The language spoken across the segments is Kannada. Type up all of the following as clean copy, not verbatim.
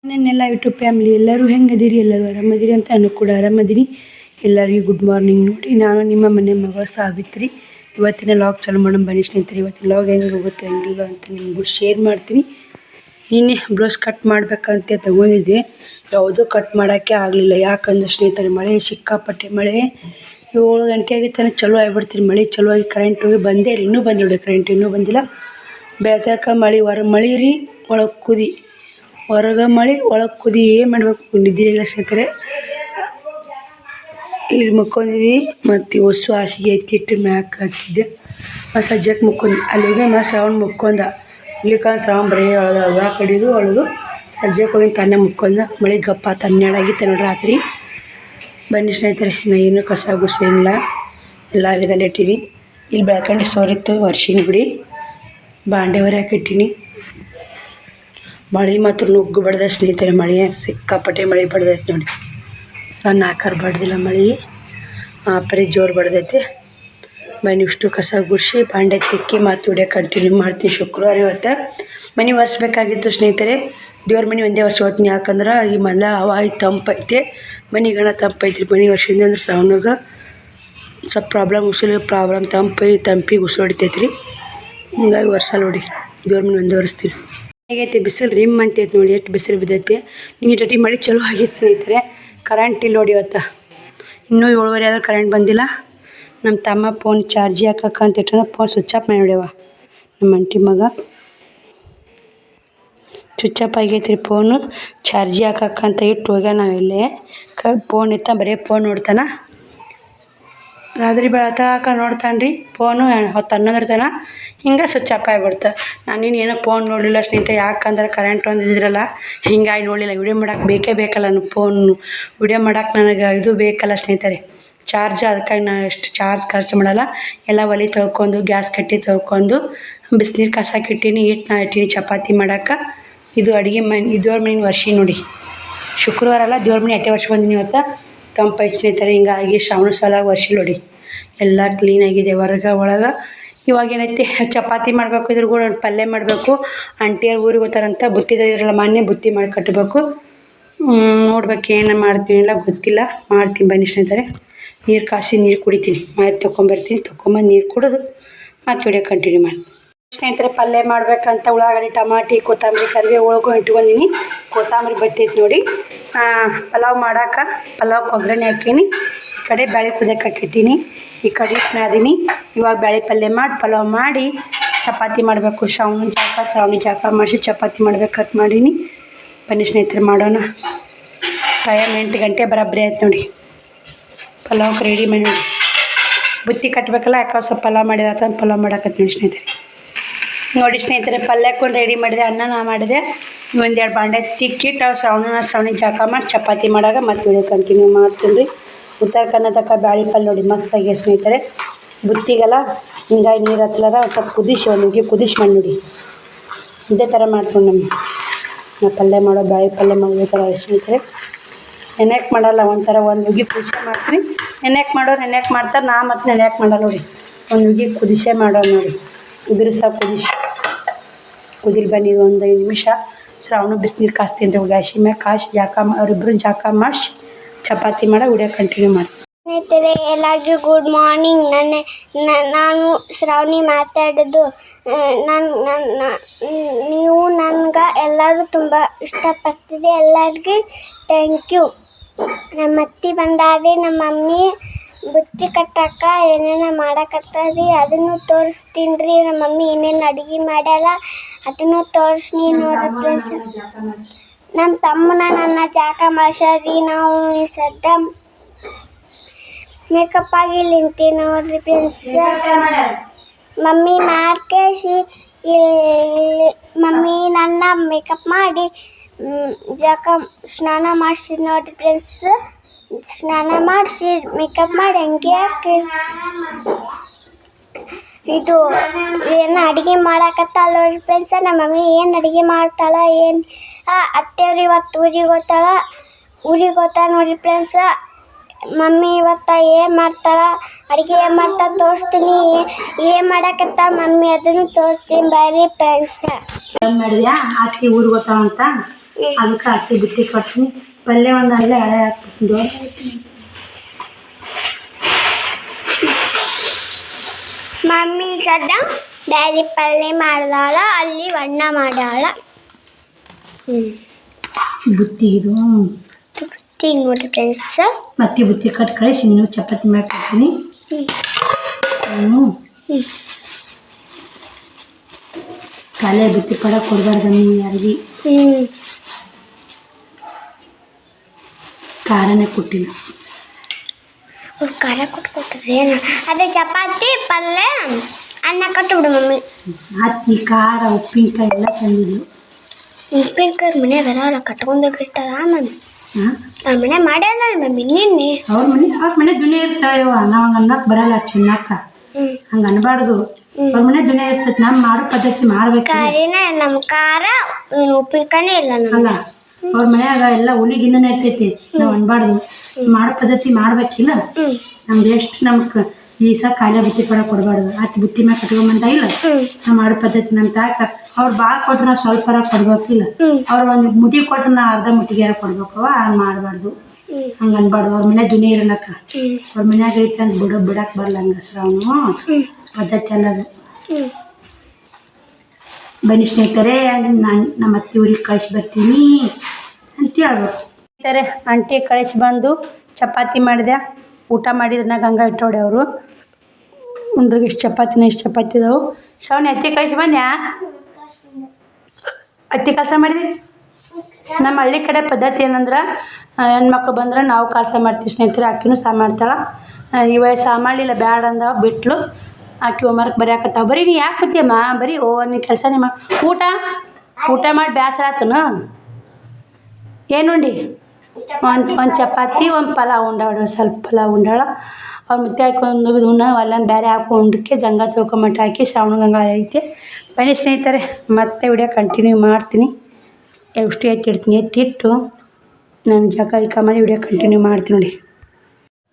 ನನ್ನೆಲ್ಲ ಯೂಟ್ಯೂಬ್ ಫ್ಯಾಮಿಲಿ ಎಲ್ಲರೂ ಹೆಂಗದಿರಿ, ಎಲ್ಲರೂ ಆರಾಮದಿರಿ ಅಂತ ನಾನು ಕೂಡ ಆರಾಮದಿರಿ. ಎಲ್ಲರಿಗೂ ಗುಡ್ ಮಾರ್ನಿಂಗ್. ನೋಡಿ, ನಾನು ನಿಮ್ಮ ಮನೆ ಮಗಳು ಸಾವಿತ್ರಿ. ಇವತ್ತಿನ ಲಾಗ್ ಚಾಲು ಮಾಡೋಣ ಬನ್ನಿ ಸ್ನೇಹಿತರೆ. ಇವತ್ತಿನ ಲಾಗ್ ಹೆಂಗೆ ಹೋಗುತ್ತೆ ಹೆಂಗಿಲ್ಲ ಅಂತ ನಿಮಗೂ ಶೇರ್ ಮಾಡ್ತೀನಿ. ನಿನ್ನೆ ಬ್ಲೌಸ್ ಕಟ್ ಮಾಡಬೇಕಂತ ತೊಗೊಂಡಿದ್ದೆ, ಯಾವುದೂ ಕಟ್ ಮಾಡೋಕ್ಕೆ ಆಗಲಿಲ್ಲ. ಯಾಕಂದ್ರೆ ಸ್ನೇಹಿತರೆ ಮಳೆ ಸಿಕ್ಕಾಪಟ್ಟೆ ಮಳೆ. 7 ಗಂಟೆ ಆಗಿತ್ತಾನೆ ಚಲೋ ಆಗಿಬಿಡ್ತೀರಿ ಮಳೆ. ಚಲೋ ಆಗಿ ಕರೆಂಟ್ ಹೋಗಿ ಬಂದೇ ರೀ, ಇನ್ನೂ ಬಂದಿಲ್ಲ ಕರೆಂಟ್, ಇನ್ನೂ ಬಂದಿಲ್ಲ. ಬೆಳತಕ್ಕ ಮಳೆ, ಮಳೆ ರೀ, ಒಳಗೆ ಕುದಿ, ಹೊರಗೆ ಮಳೆ ಒಳಗೆ ಕುದಿ. ಏನು ಮಾಡಬೇಕು, ನಿದ್ದೆ ಇಲ್ಲ ಸ್ನೇಹಿತರೆ. ಇಲ್ಲಿ ಮುಕ್ಕೊಂಡಿದ್ವಿ ಮತ್ತು ಹೊಸು ಹಾಸಿಗೆ ಎತ್ತಿಟ್ಟು ಮ್ಯಾಕ್ ಹಾಕಿದ್ದೆ. ಮತ್ತು ಸಜ್ಜಕ್ಕೆ ಮುಕ್ಕೊಂಡಿ ಅಲ್ಲಿಗೆ ಮತ್ತು ಶ್ರಾವಣ ಮುಕ್ಕೊಂಡ. ಇಲ್ಲಿ ಶ್ರಾವಣ ಬರೀ ಅಳದ ಕಡಿದು ಅಳದು ಸಜ್ಜಕ್ಕೆ ಹೋಗಿ ತಾನೇ ಮುಕ್ಕೊಂಡ. ಮಳೆ ಗಪ್ಪ 12 ಆಗಿತ್ತು ನೋಡಿ ರಾತ್ರಿ. ಬನ್ನಿ ಸ್ನೇಹಿತರೆ, ನಾ ಏನು ಕಸ ಗುಸ ಇಲ್ಲ, ಎಲ್ಲ ವಿಧದಲ್ಲಿ ಇಟ್ಟೀನಿ. ಇಲ್ಲಿ ಬೆಳ್ಕಂಡು ಸೋರಿತ್ತು ವರ್ಷಿನ ಬಿಡಿ, ಬಾಂಡೆ ಹೊರಕ್ಕೆ ಇಟ್ಟೀನಿ. ಮಳೆ ಮಾತ್ರ ನುಗ್ಗು ಬಡ್ದ ಸ್ನೇಹಿತರೆ. ಮಳೆ ಸಿಕ್ಕಾಪಟ್ಟೆ ಮಳೆ ಬಡ್ದೈತೆ ನೋಡಿ. ಸಣ್ಣ ಆಕಾರ ಬಡ್ದಿಲ್ಲ ಮಳೆ, ಪರಿ ಜೋರು ಬಡ್ದೈತೆ. ಬನ್ನಿ ಇಷ್ಟು ಕಸ ಗುಡಿಸಿ ಬಾಂಡೆ ತಿಕ್ಕಿ ಮತ್ತು ವಿಡಿಯೋ ಕಂಟಿನ್ಯೂ ಮಾಡ್ತೀನಿ. ಶುಕ್ರವಾರ ಇವತ್ತು ಮನೆ ಒರೆಸ್ಬೇಕಾಗಿತ್ತು ಸ್ನೇಹಿತರೆ. ದೇವ್ರ ಮನೆ ಒಂದೇ ವರ್ಷ ಹೋಗ್ತೀನಿ. ಯಾಕಂದ್ರೆ ಈ ಮಲ್ಲ ಹವಾಯಿ ತಂಪೈತೆ, ಮನೆಗಣ ತಂಪೈತ್ರಿ. ಮನೆ ವರ್ಷದಿಂದ ಅಂದ್ರೆ ಶ್ರಾವಣಾಗ ಸ್ವಲ್ಪ ಪ್ರಾಬ್ಲಮ್, ಉಸಿಲು ಪ್ರಾಬ್ಲಮ್, ತಂಪಿಗೆ ಉಸಿರು ಹೊಡಿತೈತೆ ರೀ. ಹಿಂಗಾಗಿ ವರ್ಷ ನೋಡಿ ದೇವ್ರ ಮನೆ ಒಂದೇ ಒರೆಸ್ತೀವಿ. ಹೇಗೈತೆ ಬಿಸಿಲು ರಿಮ್ ಅಂತೈತೆ ನೋಡಿ, ಎಷ್ಟು ಬಿಸಿಲು ಬಿದ್ದೈತೆ. ನಿನ್ನೆ ಟಟಿ ಮಳೆ ಚಲೋ ಆಗಿತ್ತು ಸ್ನೇಹಿತರೆ. ಕರೆಂಟ್ ಇಲ್ಲ ನೋಡಿ ಇವತ್ತು. ಇನ್ನೂ 7:30 ಆದ್ರೆ ಕರೆಂಟ್ ಬಂದಿಲ್ಲ. ನಮ್ಮ ತಮ್ಮ ಫೋನ್ ಚಾರ್ಜಿ ಹಾಕಕ್ಕೆ ಅಂತ ಇಟ್ಟಾನ. ಫೋನ್ ಸ್ವಿಚ್ ಆಫ್ ಮಾಡಿ ನೋಡ್ಯವ ನಮ್ಮ ಅಂಟಿ ಮಗ. ಸ್ವಿಚ್ ಆಫ್ ಆಗೈತ್ರಿ ಫೋನು. ಚಾರ್ಜಿ ಹಾಕಕ್ಕಂತ ಇಟ್ಟು ಹೋಗ್ಯಾನ. ನಾವು ಇಲ್ಲೇ ಫೋನ್ ಇತ್ತ ಬರೀ ಫೋನ್ ನೋಡ್ತಾನ. ರಾತ್ರಿ ಬೆಳತಾಕ ನೋಡ್ತಾನೆ ರೀ ಫೋನು. 10-11 ತನ ಹಿಂಗೆ ಸ್ವಿಚ್ ಆಫ್ ಆಗಿಬಿಡ್ತ. ನಾನು ಏನೋ ಫೋನ್ ನೋಡಲಿಲ್ಲ ಸ್ನೇಹಿತರೆ. ಯಾಕಂದ್ರೆ ಕರೆಂಟ್ ಒಂದು ಇದ್ರಲ್ಲ, ಹಿಂಗಾಗಿ ನೋಡಲಿಲ್ಲ. ವಿಡಿಯೋ ಮಾಡೋಕೆ ಬೇಕಲ್ಲ ನನಗೆ ಫೋನು. ವಿಡಿಯೋ ಮಾಡೋಕೆ ನನಗೆ ಇದು ಬೇಕಲ್ಲ ಸ್ನೇಹಿತರೆ, ಚಾರ್ಜ್. ಅದಕ್ಕಾಗಿ ನಾನು ಎಷ್ಟು ಚಾರ್ಜ್ ಖರ್ಚು ಮಾಡಲ್ಲ. ಎಲ್ಲ ಒಲೆ ತೊಳ್ಕೊಂಡು ಗ್ಯಾಸ್ ಕಟ್ಟಿ ತೊಳ್ಕೊಂಡು ಬಿಸಿನೀರು ಕಾಸಕ್ಕೆ ಇಟ್ಟೀನಿ. ಇಟ್ಟೀನಿ ಚಪಾತಿ ಮಾಡೋಕೆ. ಇದು ಅಡುಗೆ ಮನೆ, ದೇವ್ರ ಮನೆ ವರ್ಷಿ ನೋಡಿ. ಶುಕ್ರವಾರ ಅಲ್ಲ, ದೇವ್ರ ಮನೆ ಅಟ್ಟೆ ವರ್ಷ ಬಂದಿನಿ ಇವತ್ತು. ತಂಪೈತೆ ಸ್ನೇಹಿತರೆ. ಹಿಂಗಾಗಿ ಶ್ರಾವಣ ಸಾಲ ವರ್ಷಿ ನೋಡಿ ಎಲ್ಲ ಕ್ಲೀನಾಗಿದೆ ಹೊರಗೆ ಒಳಗೆ. ಇವಾಗ ಏನೈತಿ, ಚಪಾತಿ ಮಾಡಬೇಕು. ಇದ್ರ ಕೂಡ ಪಲ್ಯ ಮಾಡಬೇಕು. ಆಂಟಿಯರು ಊರಿಗೆ ಹೋಗ್ತಾರಂತ ಬುತ್ತಿ ಇದ್ರಲ್ಲ, ಮಾನ್ಯ ಬುತ್ತಿ ಮಾಡಿ ಕಟ್ಟಬೇಕು. ನೋಡ್ಬೇಕು ಏನು ಮಾಡ್ತೀನಿ ಇಲ್ಲ ಗೊತ್ತಿಲ್ಲ. ಮಾಡ್ತೀನಿ ಬನ್ನಿ ಸ್ನೇಹಿತರೆ. ನೀರು ಕಾಸಿ ನೀರು ಕುಡಿತೀನಿ. ಮಾಡಿ ತೊಗೊಂಬರ್ತೀನಿ. ತೊಗೊಂಬಂದು ನೀರು ಕುಡಿದು ಮತ್ತು ವಿಡಿಯೋ ಕಂಟಿನ್ಯೂ ಮಾಡಿ ಸ್ನೇಹಿತರೆ. ಪಲ್ಯ ಮಾಡ್ಬೇಕಂತ ಉಳ್ಳಾಗಡ್ಡಿ, ಟಮಾಟಿ, ಕೊತ್ತಂಬರಿ, ಕರಿಬೇವು ಒಳಗೂ ಇಟ್ಕೊಂಡಿನಿ. ಕೊತ್ತಂಬರಿ ಬತ್ತೈತೆ ನೋಡಿ. ಪಲಾವ್ ಮಾಡೋಕೆ ಪಲಾವ್ಗೆ ಒಗ್ಗರಣೆ ಹಾಕೀನಿ. ಈ ಕಡೆ ಬ್ಯಾಳೆ ಕುದಿಯಕ್ಕೆ ಹಾಕಿಟ್ಟೀನಿ. ಈ ಕಡೆ ಹಿಟ್ಟು ನಾದೀನಿ. ಇವಾಗ ಬ್ಯಾಳೆ ಪಲ್ಯ ಮಾಡಿ ಪಲಾವ್ ಮಾಡಿ ಚಪಾತಿ ಮಾಡಬೇಕು. ಶ್ರಾವಣಿ ಜಾಕ ಮಾಡಿಸಿ ಚಪಾತಿ ಮಾಡ್ಬೇಕಂತ ಮಾಡೀನಿ. ಬನ್ನಿ ಸ್ನೇಹಿತರೆ ಮಾಡೋಣ. ಟೈಮ್ 8 ಗಂಟೆ ಬರೋಬ್ಬರಿ ಆಯ್ತು ನೋಡಿ. ಪಲಾವ್ಗೆ ರೆಡಿ ಮಾಡಿ ನೋಡಿ. ಬುತ್ತಿ ಕಟ್ಟಬೇಕಲ್ಲ, ಯಾಕೆ ಸ್ವಲ್ಪ ಪಲಾವ್ ಮಾಡಿರತ್ತ ಪಲಾವ್ ಮಾಡಾಕತ್ತಿ ನೋಡಿ ಸ್ನೇಹಿತರೆ. ನೋಡಿ ಸ್ನೇಹಿತರೆ, ಪಲ್ಯಕ್ಕೊಂಡು ರೆಡಿ ಮಾಡಿದೆ. ಅನ್ನ ಮಾಡಿದೆ. 1-2 ಬಾಂಡೆ ತಿಕ್ಕಿಟ್ಟು ಶ್ರಾವಣಿ ಜಾಕ ಮಾಡಿ ಚಪಾತಿ ಮಾಡಾಗ ಮತ್ತು ವಿಡಿಯೋ ಕಂಟಿನ್ಯೂ ಮಾಡ್ತೀನಿ ರೀ. ಉತ್ತರ ಕರ್ನಾಟಕ ಬ್ಯಾಳೆ ಪಲ್ಯ ನೋಡಿ ಮಸ್ತಾಗಿ ಸ್ನೇಹಿತರೆ. ಬುತ್ತಿಗೆಲ್ಲ ಹಿಂಗಾಗಿ ನೀರು ಹತ್ತಲಾರ ಸ್ವಲ್ಪ ಕುದಿಸಿ ಒಂದು ಕುದಿಸಿ ಮಾಡಿ ನೋಡಿ. ಇದೇ ಥರ ಮಾಡ್ಕೊಂಡು ನಾ ಪಲ್ಯ ಮಾಡೋ ಬ್ಯಾಳೆ ಪಲ್ಯ ಮಾಡೋ ಥರ ಸ್ನೇಹಿತರೆ. ನೆನೆಯಕ್ಕೆ ಮಾಡಲ್ಲ, ಒಂಥರ ಒಂದು ಉಗಿ ಕುದಿಸೆ ಮಾಡ್ತೀನಿ. ನೆನೆಯಕ್ಕೆ ಮಾಡ್ತಾರೆ. ನಾ ಮತ್ತು ನೆನೆಯಕ್ಕೆ ಮಾಡಲ್ಲ ನೋಡಿ. ಒಂದು ಉಗಿ ಕುದಿಸೆ ಮಾಡೋದು ನೋಡಿ. ಉದುರು ಸಾಕು ಕುದಿಲ್ ಬನ್ನಿ 1 5 ನಿಮಿಷ. ಶ್ರಾವಣ ಬಿಸಿನೀರು ಕಾಸ್ತೀನಿ ರೀ ಗ್ಯಾಸಿ ಮ್ಯಾಗ ಕಾಸಿ ಅವರಿಬ್ಬರು ಜಾಕ ಮಾಡಿಸಿ ಚಪಾತಿ ಮಾಡೋ ವಿಡಿಯೋ ಕಂಟಿನ್ಯೂ ಮಾಡ್ತೀನಿ. ಸ್ನೇಹಿತರೆ ಎಲ್ಲರಿಗೂ ಗುಡ್ ಮಾರ್ನಿಂಗ್. ನಾನು ಶ್ರಾವಣಿ ಮಾತಾಡೋದು. ನೀವು ನನಗೆ ಎಲ್ಲರೂ ತುಂಬ ಇಷ್ಟಪಡ್ತಿದೆ. ಎಲ್ಲರಿಗೂ ಥ್ಯಾಂಕ್ ಯು. ನಮ್ಮ ಅತ್ತಿ ಬಂದಾರೆ. ನಮ್ಮ ಮಮ್ಮಿ ಬುತ್ತಿ ಕಟ್ಟಕ್ಕ ಏನೇನು ಮಾಡಕತ್ತರಿ ಅದನ್ನು ತೋರಿಸ್ತೀನಿ ರೀ. ನಮ್ಮ ಮಮ್ಮಿ ಏನೇನು ಅಡುಗೆ ಮಾಡ್ಯಾರ ಅದನ್ನು ತೋರಿಸ್ತೀನಿ ನೋಡ್ರಿ ಫ್ರೆಂಡ್ಸ್. ನಮ್ಮ ತಮ್ಮನ ನನ್ನ ಜಾಕ ಮಾಡ್ಸ್ಯಾರಿ. ನಾವು ಈ ಸದ್ದ ಮೇಕಪ್ ಆಗಿ ನಿಂತೀವಿ ನೋಡ್ರಿ ಫ್ರೆಂಡ್ಸ್. ಮಮ್ಮಿ ಮಾಡ್ಕೇಸಿ ಮಮ್ಮಿ ನನ್ನ ಮೇಕಪ್ ಮಾಡಿ ಜಾಕ ಸ್ನಾನ ಮಾಡಿಸಿ ನೋಡ್ರಿ ಫ್ರೆಂಡ್ಸ್. ಸ್ನಾನ ಮಾಡಿಸಿ ಮೇಕಪ್ ಮಾಡಿ ಹಂಗೆ ಹಾಕಿ ಇದು ಏನು ಅಡುಗೆ ಮಾಡಕತ್ತಾಳ ನೋಡ್ರಿ ಫ್ರೆಂಡ್ಸ. ನಮ್ಮ ಮಮ್ಮಿ ಏನು ಅಡುಗೆ ಮಾಡ್ತಾಳ ಏನು ಅತ್ತೆಯವ್ರು ಇವತ್ತು ಊರಿಗೆ ಹೋಗ್ತಾಳ ನೋಡ್ರಿ ಫ್ರೆಂಡ್ಸ. ಮಮ್ಮಿ ಇವತ್ತು ಏನು ಮಾಡ್ತಾಳೆ ಅಡುಗೆ ಏನು ಮಾಡ್ತಾಳೆ ತೋರಿಸ್ತೀನಿ. ಏನು ಮಾಡಕತ್ತಾಳ ಮಮ್ಮಿ ಅದನ್ನು ತೋರಿಸ್ತೀನಿ ಬರ್ರಿ ಫ್ರೆಂಡ್ಸ್. ಮಾಡಿದ್ಯಾ ಅತ್ತಿ ಊರಿಗೆ ಹೋಗ್ತಾಳ ಅಂತ ಅದಕ್ಕೆ ಅಕ್ಕಿ ಬುತ್ತಿ ಕೊಡ್ತೀನಿ. ಪಲ್ಯ ಒಂದು ಅಲ್ಲೇ ಹಳೆ ಹಾಕ್ಬಿಟ್ಟು ಮಮ್ಮಿ ಸದ್ದ ಡ್ಯಾಡಿ ಪಲ್ಯ ಮಾಡ್ದಾಳ, ಅಲ್ಲಿ ಅಣ್ಣ ಮಾಡ್ಯಾಳ. ಬುತ್ತಿ ಇದು ಬುತ್ತಿ ನೋಡ್ರಿ ಫ್ರೆಂಡ್ಸ್. ಮತ್ತೆ ಬುತ್ತಿ ಕಟ್ ಕಳಿಸಿ ನೀವು ಚಪಾತಿ ಮಾಡ್ಕೊಡ್ತೀನಿ. ಕಾಲೇ ಬುತ್ತಿ ಪಡ ಕೊಡಬಾರ್ದು ನೀವು ಯಾರಿಗೆ. ಖಾರನೇ ಕೊಟ್ಟಿಲ್ಲ. ಅವ್ರು ಖಾರ ಕೊಟ್ಕೊಟ್ರಿ ಅದೇ ಚಪಾತಿ ಪಲ್ಯ ಅನ್ನ ಕಟ್ಟಿಬಿಡು ಮಮ್ಮಿ. ಹತ್ತಿ ಖಾರ ಉಪ್ಪಿನಕಾಯಿ ಎಲ್ಲ ತಂದಿದ್ದು. ಉಪ್ಪಿನಕಾಯಿ ಮನ್ಯಾಗ ಅದಾವಲ್ಲ ಕಟ್ಕೊಂಡೋಗಿರ್ತಾರ ಮಮ್ಮಿ. ನಮ್ಮ ಮನೆ ಮಾಡ್ಯಾರ ಮಮ್ಮಿ ನಿನ್ನೆ. ಅವ್ರ ಮನೆ ದುನಿಯಾ ಇರ್ತಾವ. ನಾವು ಹಂಗೆ ಅನ್ನಕ್ಕೆ ಬರಲ್ಲ ಚಿನ್ನಕ್ಕ, ಹಂಗೆ ಅನ್ಬಾರ್ದು. ಅವ್ರ ಮನೆ ದುನಿಯಾ ಇರ್ತೈತೆ. ನಮ್ಮ ಮಾಡೋ ಪದ್ಧತಿ ಮಾಡ್ಬೇಕು. ಖಾರಿನ ನಮ್ಮ ಖಾರ ಉಪ್ಪಿನಕಾಯಿನೇ ಇಲ್ಲ ಅಲ್ಲ, ಅವ್ರ ಮನ್ಯಾಗ ಎಲ್ಲ ಹುಲಿಗಿನ್ನ ಇರ್ತೈತಿ. ನಾವು ಅನ್ಬಾರ್ದು. ಮಾಡೋ ಪದ್ಧತಿ ಮಾಡ್ಬೇಕಿಲ್ಲ. ನಮ್ದು ಎಷ್ಟು ನಮ್ಗೆ ಈಗ ಖಾಲಿ ಬುತ್ತಿ ಪಡ ಕೊಡಬಾರ್ದು. ಹತ್ತಿ ಬುತ್ತಿ ಮ್ಯಾಗ ಕಟ್ಕೊಂಬಂತ ಇಲ್ಲ. ನಾವು ಮಾಡೋ ಪದ್ಧತಿ ನಮ್ಮ ತಾಕ ಅವ್ರು ಭಾಳ ಕೊಟ್ರೆ ನಾವು ಸ್ವಲ್ಪರ ಕೊಡ್ಬೇಕಿಲ್ಲ. ಅವ್ರು ಒಂದು ಮುಟ್ಟಿ ಕೊಟ್ರೆ ನಾವು ಅರ್ಧ ಮುಟ್ಟಿಗೆರ ಕೊಡ್ಬೇಕವ. ಹಂಗೆ ಮಾಡಬಾರ್ದು, ಹಂಗೆ ಅನ್ಬಾರ್ದು. ಅವ್ರ ಮನೆ ದುನಿಯಾ ಇರಲಕ್ಕ. ಅವ್ರ ಮನ್ಯಾಗ ಐತೆ ಅಂತ ಬಿಡಕ್ಕೆ ಬರಲ್ಲ. ಹಂಗೆ ಅವನು ಪದ್ಧತಿ ಅನ್ನೋದು. ಬನ್ನಿ ಸ್ನೇಹಿತರೆ, ನಮ್ಮ ಅತ್ತೆ ಊರಿಗೆ ಕಳಿಸಿ ಬರ್ತೀನಿ ಅಂತ ಹೇಳ್ಬೇಕು. ಸ್ನೇಹಿತರೆ, ಆಂಟಿ ಕಳಿಸಿ ಬಂದು ಚಪಾತಿ ಮಾಡಿದೆ. ಊಟ ಮಾಡಿದ್ರನ್ನ ಗಂಗಾ ಇಟ್ಟೋಡೆ ಅವರು ಉಂಡ್ರಿಗೆ. ಇಷ್ಟು ಚಪಾತಿ ಇದಾವೆ. ಶ್ರಾವಣಿ ಅತ್ತಿ ಕಳಿಸಿ ಬಂದ್ಯಾ? ಅತ್ತಿ ಕೆಲಸ ಮಾಡಿದೆ. ನಮ್ಮ ಹಳ್ಳಿ ಕಡೆ ಪದ್ಧತಿ ಏನಂದ್ರೆ ಹೆಣ್ಮಕ್ಳು ಬಂದ್ರೆ ನಾವು ಕೆಲಸ ಮಾಡ್ತೀವಿ ಸ್ನೇಹಿತರೆ. ಆಕಿನೂ ಸಹ ಮಾಡ್ತಾಳೆ. ಇವಾಗ ಸಹ ಮಾಡಲಿಲ್ಲ, ಬ್ಯಾಡ ಅಂದ ಬಿಟ್ಲು. ಆಕಿ ಹೋಮ್ವರ್ಕ್ ಬರೆಯಾಕತ್ತಾವ. ಬರೀ ನೀ ಯಾಕೆ ಕೂತಿಯಮ್ಮ? ಬರೀ ನೀ ಕೆಲಸನೇ ಊಟ ಮಾಡಿ ಬೇಸರ ಆತನು. ಏನು ಉಂಡಿ? ಒಂದು ಚಪಾತಿ, ಒಂದು ಪಲಾವ್ ಉಂಡಾಳು. ಸ್ವಲ್ಪ ಪಲಾವ್ ಉಂಡಾಳ. ಅವ್ರು ಮುತ್ತೆ ಹಾಕೊಂಡು ಅಲ್ಲ ಬೇರೆ ಹಾಕೊಂಡಕ್ಕೆ ಗಂಗಾ ತೊಳ್ಕೊಂಬಿಟ್ಟು ಹಾಕಿ ಶ್ರಾವಣ ಗಂಗಾ ಐತೆ. ಬನ್ನಿ ಸ್ನೇಹಿತರೆ, ಮತ್ತೆ ವಿಡಿಯೋ ಕಂಟಿನ್ಯೂ ಮಾಡ್ತೀನಿ. ಎಷ್ಟು ಎತ್ತಿಟ್ಟು ನಾನು ಜಗ ಮಾಡಿ ವಿಡಿಯೋ ಕಂಟಿನ್ಯೂ ಮಾಡ್ತೀನಿ.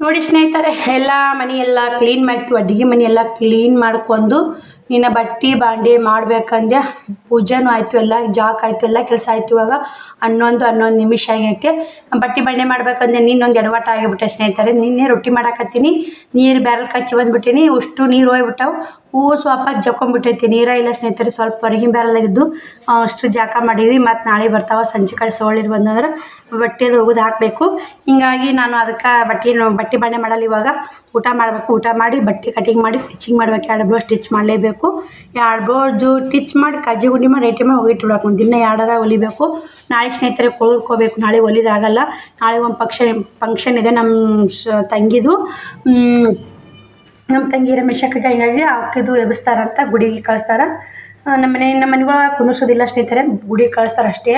ನೋಡಿ ಸ್ನೇಹಿತರೆ, ಎಲ್ಲ ಮನೆಯೆಲ್ಲ ಕ್ಲೀನ್ ಮಾಡ್ತೀವಿ. ಅಡುಗೆ ಮನೆಯೆಲ್ಲ ಕ್ಲೀನ್ ಮಾಡ್ಕೊಂಡು ಇನ್ನು ಬಟ್ಟೆ ಬಾಂಡೆ ಮಾಡ್ಬೇಕಂದ್ರೆ ಪೂಜೆನೂ ಆಯಿತು, ಎಲ್ಲ ಜಾಕ್ ಆಯಿತು, ಎಲ್ಲ ಕೆಲಸ ಆಯಿತು. ಇವಾಗ 11 ನಿಮಿಷ ಆಗೈತೆ. ಬಟ್ಟೆ ಬಾಂಡೆ ಮಾಡ್ಬೇಕಂದ್ರೆ ನಿನ್ನೊಂದು ಎಡವಟ್ಟು ಆಗಿಬಿಟ್ಟೆ ಸ್ನೇಹಿತರೆ. ನಿನ್ನೆ ರೊಟ್ಟಿ ಮಾಡಾಕತ್ತೀನಿ, ನೀರು ಬ್ಯಾರಲ್ ಕಚ್ಚಿ ಬಂದುಬಿಟ್ಟಿನಿ. ಅಷ್ಟು ನೀರು ಹೋಗ್ಬಿಟ್ಟವು. ಹೂವು ಸ್ವಲ್ಪ ಜಕ್ಕೊಂಬಿಟ್ಟೈತಿ. ನೀರೇ ಇಲ್ಲ ಸ್ನೇಹಿತರೆ. ಸ್ವಲ್ಪ ಹೊರಗಿನ ಬ್ಯಾರಲ್ದಾಗಿದ್ದು ಅಷ್ಟು ಜಾಕ ಮಾಡೀವಿ. ಮತ್ತು ನಾಳೆ ಬರ್ತಾವೆ. ಸಂಜೆ ಕಡೆ ಸೋಳಿರು ಬಂದಂದ್ರೆ ಬಟ್ಟೆದು ಒಗೆದು ಹಾಕಬೇಕು. ಹಿಂಗಾಗಿ ನಾನು ಅದಕ್ಕೆ ಬಟ್ಟೆ ಬಾಂಡೆ ಮಾಡಲ್ಲ. ಇವಾಗ ಊಟ ಮಾಡಬೇಕು. ಊಟ ಮಾಡಿ ಬಟ್ಟೆ ಕಟಿಂಗ್ ಮಾಡಿ ಸ್ಟಿಚಿಂಗ್ ಮಾಡ್ಬೇಕು. 2 ಬ್ಲೌಸ್ ಸ್ಟಿಚ್ ಮಾಡಲೇಬೇಕು. 2 ಬ್ಲೌಸು ಸ್ಟಿಚ್ ಮಾಡಿ ಕಜ್ಜಿ ಗುಂಡಿ ಮಾಡಿ ಐಟಮ್ ಹೋಗಿಟ್ಬಿಡ್ಬೇಕು. ದಿನ 2 ಹೊಲಿಬೇಕು. ನಾಳೆ ಸ್ನೇಹಿತರೆ ಕೊಳ್ಕೋಬೇಕು. ನಾಳೆ ಹೊಲಿದಾಗಲ್ಲ. ನಾಳೆ ಒಂದು ಫಂಕ್ಷನ್ ಇದೆ ನಮ್ಮ ತಂಗಿದು. ನಮ್ಮ ತಂಗಿ ರಮೇಶಕ್ಕೆ ಹಿಂಗಾಗಿ ಹಾಕಿದ್ದು ಎಬ್ಬಿಸ್ತಾರಂತ ಗುಡಿಗೆ ಕಳಿಸ್ತಾರೆ. ನಮ್ಮ ಮನೆಗಳ ಕುಂದಿರ್ಸೋದಿಲ್ಲ ಸ್ನೇಹಿತರೆ, ಗುಡಿಗೆ ಕಳಿಸ್ತಾರೆ ಅಷ್ಟೇ.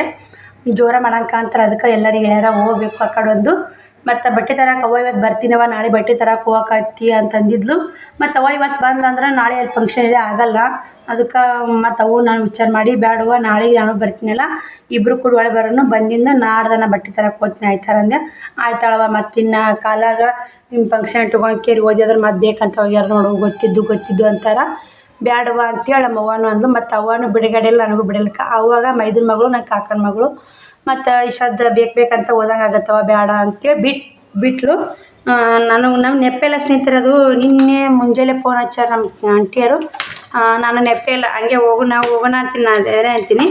ಜೋರ ಮಾಡಂಕ ಅಂತಾರೆ. ಅದಕ್ಕೆ ಎಲ್ಲರಿಗೆ ಹೇಳ್ಯಾರ ಹೋಗ್ಬೇಕು ಆ ಕಡೆ ಒಂದು. ಮತ್ತು ಬಟ್ಟೆ ತರಕ್ಕೆ ಇವತ್ತು ಬರ್ತೀನವ, ನಾಳೆ ಬಟ್ಟೆ ತರಕ್ಕೆ ಹೋಗಕತ್ತಿ ಅಂತಂದಿದ್ಲು. ಮತ್ತು ಇವತ್ತು ಬಂದ್ಲಂದ್ರೆ ನಾಳೆ ಅಲ್ಲಿ ಫಂಕ್ಷನ್ ಇದೆ, ಆಗಲ್ಲ. ಅದಕ್ಕೆ ಮತ್ತು ನಾನು ವಿಚಾರ ಮಾಡಿ ಬೇಡವ ನಾಳೆಗೆ ನಾನು ಬರ್ತೀನಲ್ಲ, ಇಬ್ಬರು ಕೂಡ ಒಳಗೆ ಬರೋನು. ಬಂದಿಂದ ನಾಡ್ದನ ಬಟ್ಟೆ ತರಕ್ಕೆ ಹೋಗ್ತೀನಿ ಆಯ್ತಾರಂದೆ. ಆಯ್ತಾಳವ. ಮತ್ತು ಇನ್ನು ಕಾಲಾಗ ನಿಮ್ಮ ಫಂಕ್ಷನ್ ಇಟ್ಕೊಂಡು ಕೇರಿ ಓದಿದ್ರೆ ಮತ್ತು ಬೇಕಂತ ಹೋಗ್ಯಾರ ನೋಡು, ಗೊತ್ತಿದ್ದು ಅಂತಾರೆ. ಬ್ಯಾಡವ ಅಂತೇಳಿ ನಮ್ಮ ಅವ್ವನೂ ಅಂದ್ಲು. ಮತ್ತು ಅವ್ವನೂ ಬಿಡುಗಡೆ ಇಲ್ಲ, ನನಗೂ ಬಿಡಲಿಕ್ಕ. ಅವಾಗ ಮೈದನ ಮಗಳು, ನನ್ನ ಕಾಕನ ಮಗಳು. ಮತ್ತು ಈ ಸದ್ದ ಬೇಕಂತ ಹೋದಂಗೆ ಆಗತ್ತವ, ಬೇಡ ಅಂತೇಳಿ ಬಿಟ್ಲು. ನಮ್ಮ ನೆಪ್ಪೆಲ್ಲ ಸ್ನೇಹಿತರೆ. ಅದು ನಿನ್ನೆ ಮುಂಜಾನೆ ಫೋನ್ ಹಚ್ಚಾರ ನಮ್ಮ ಆಂಟಿಯರು. ನಾನು ನೆಪ್ಪೆ ಇಲ್ಲ, ಹಂಗೆ ಹೋಗೋಣ ಅಂತೀನಿ. ನಾನು ಬೇರೆ ಅಂತೀನಿ.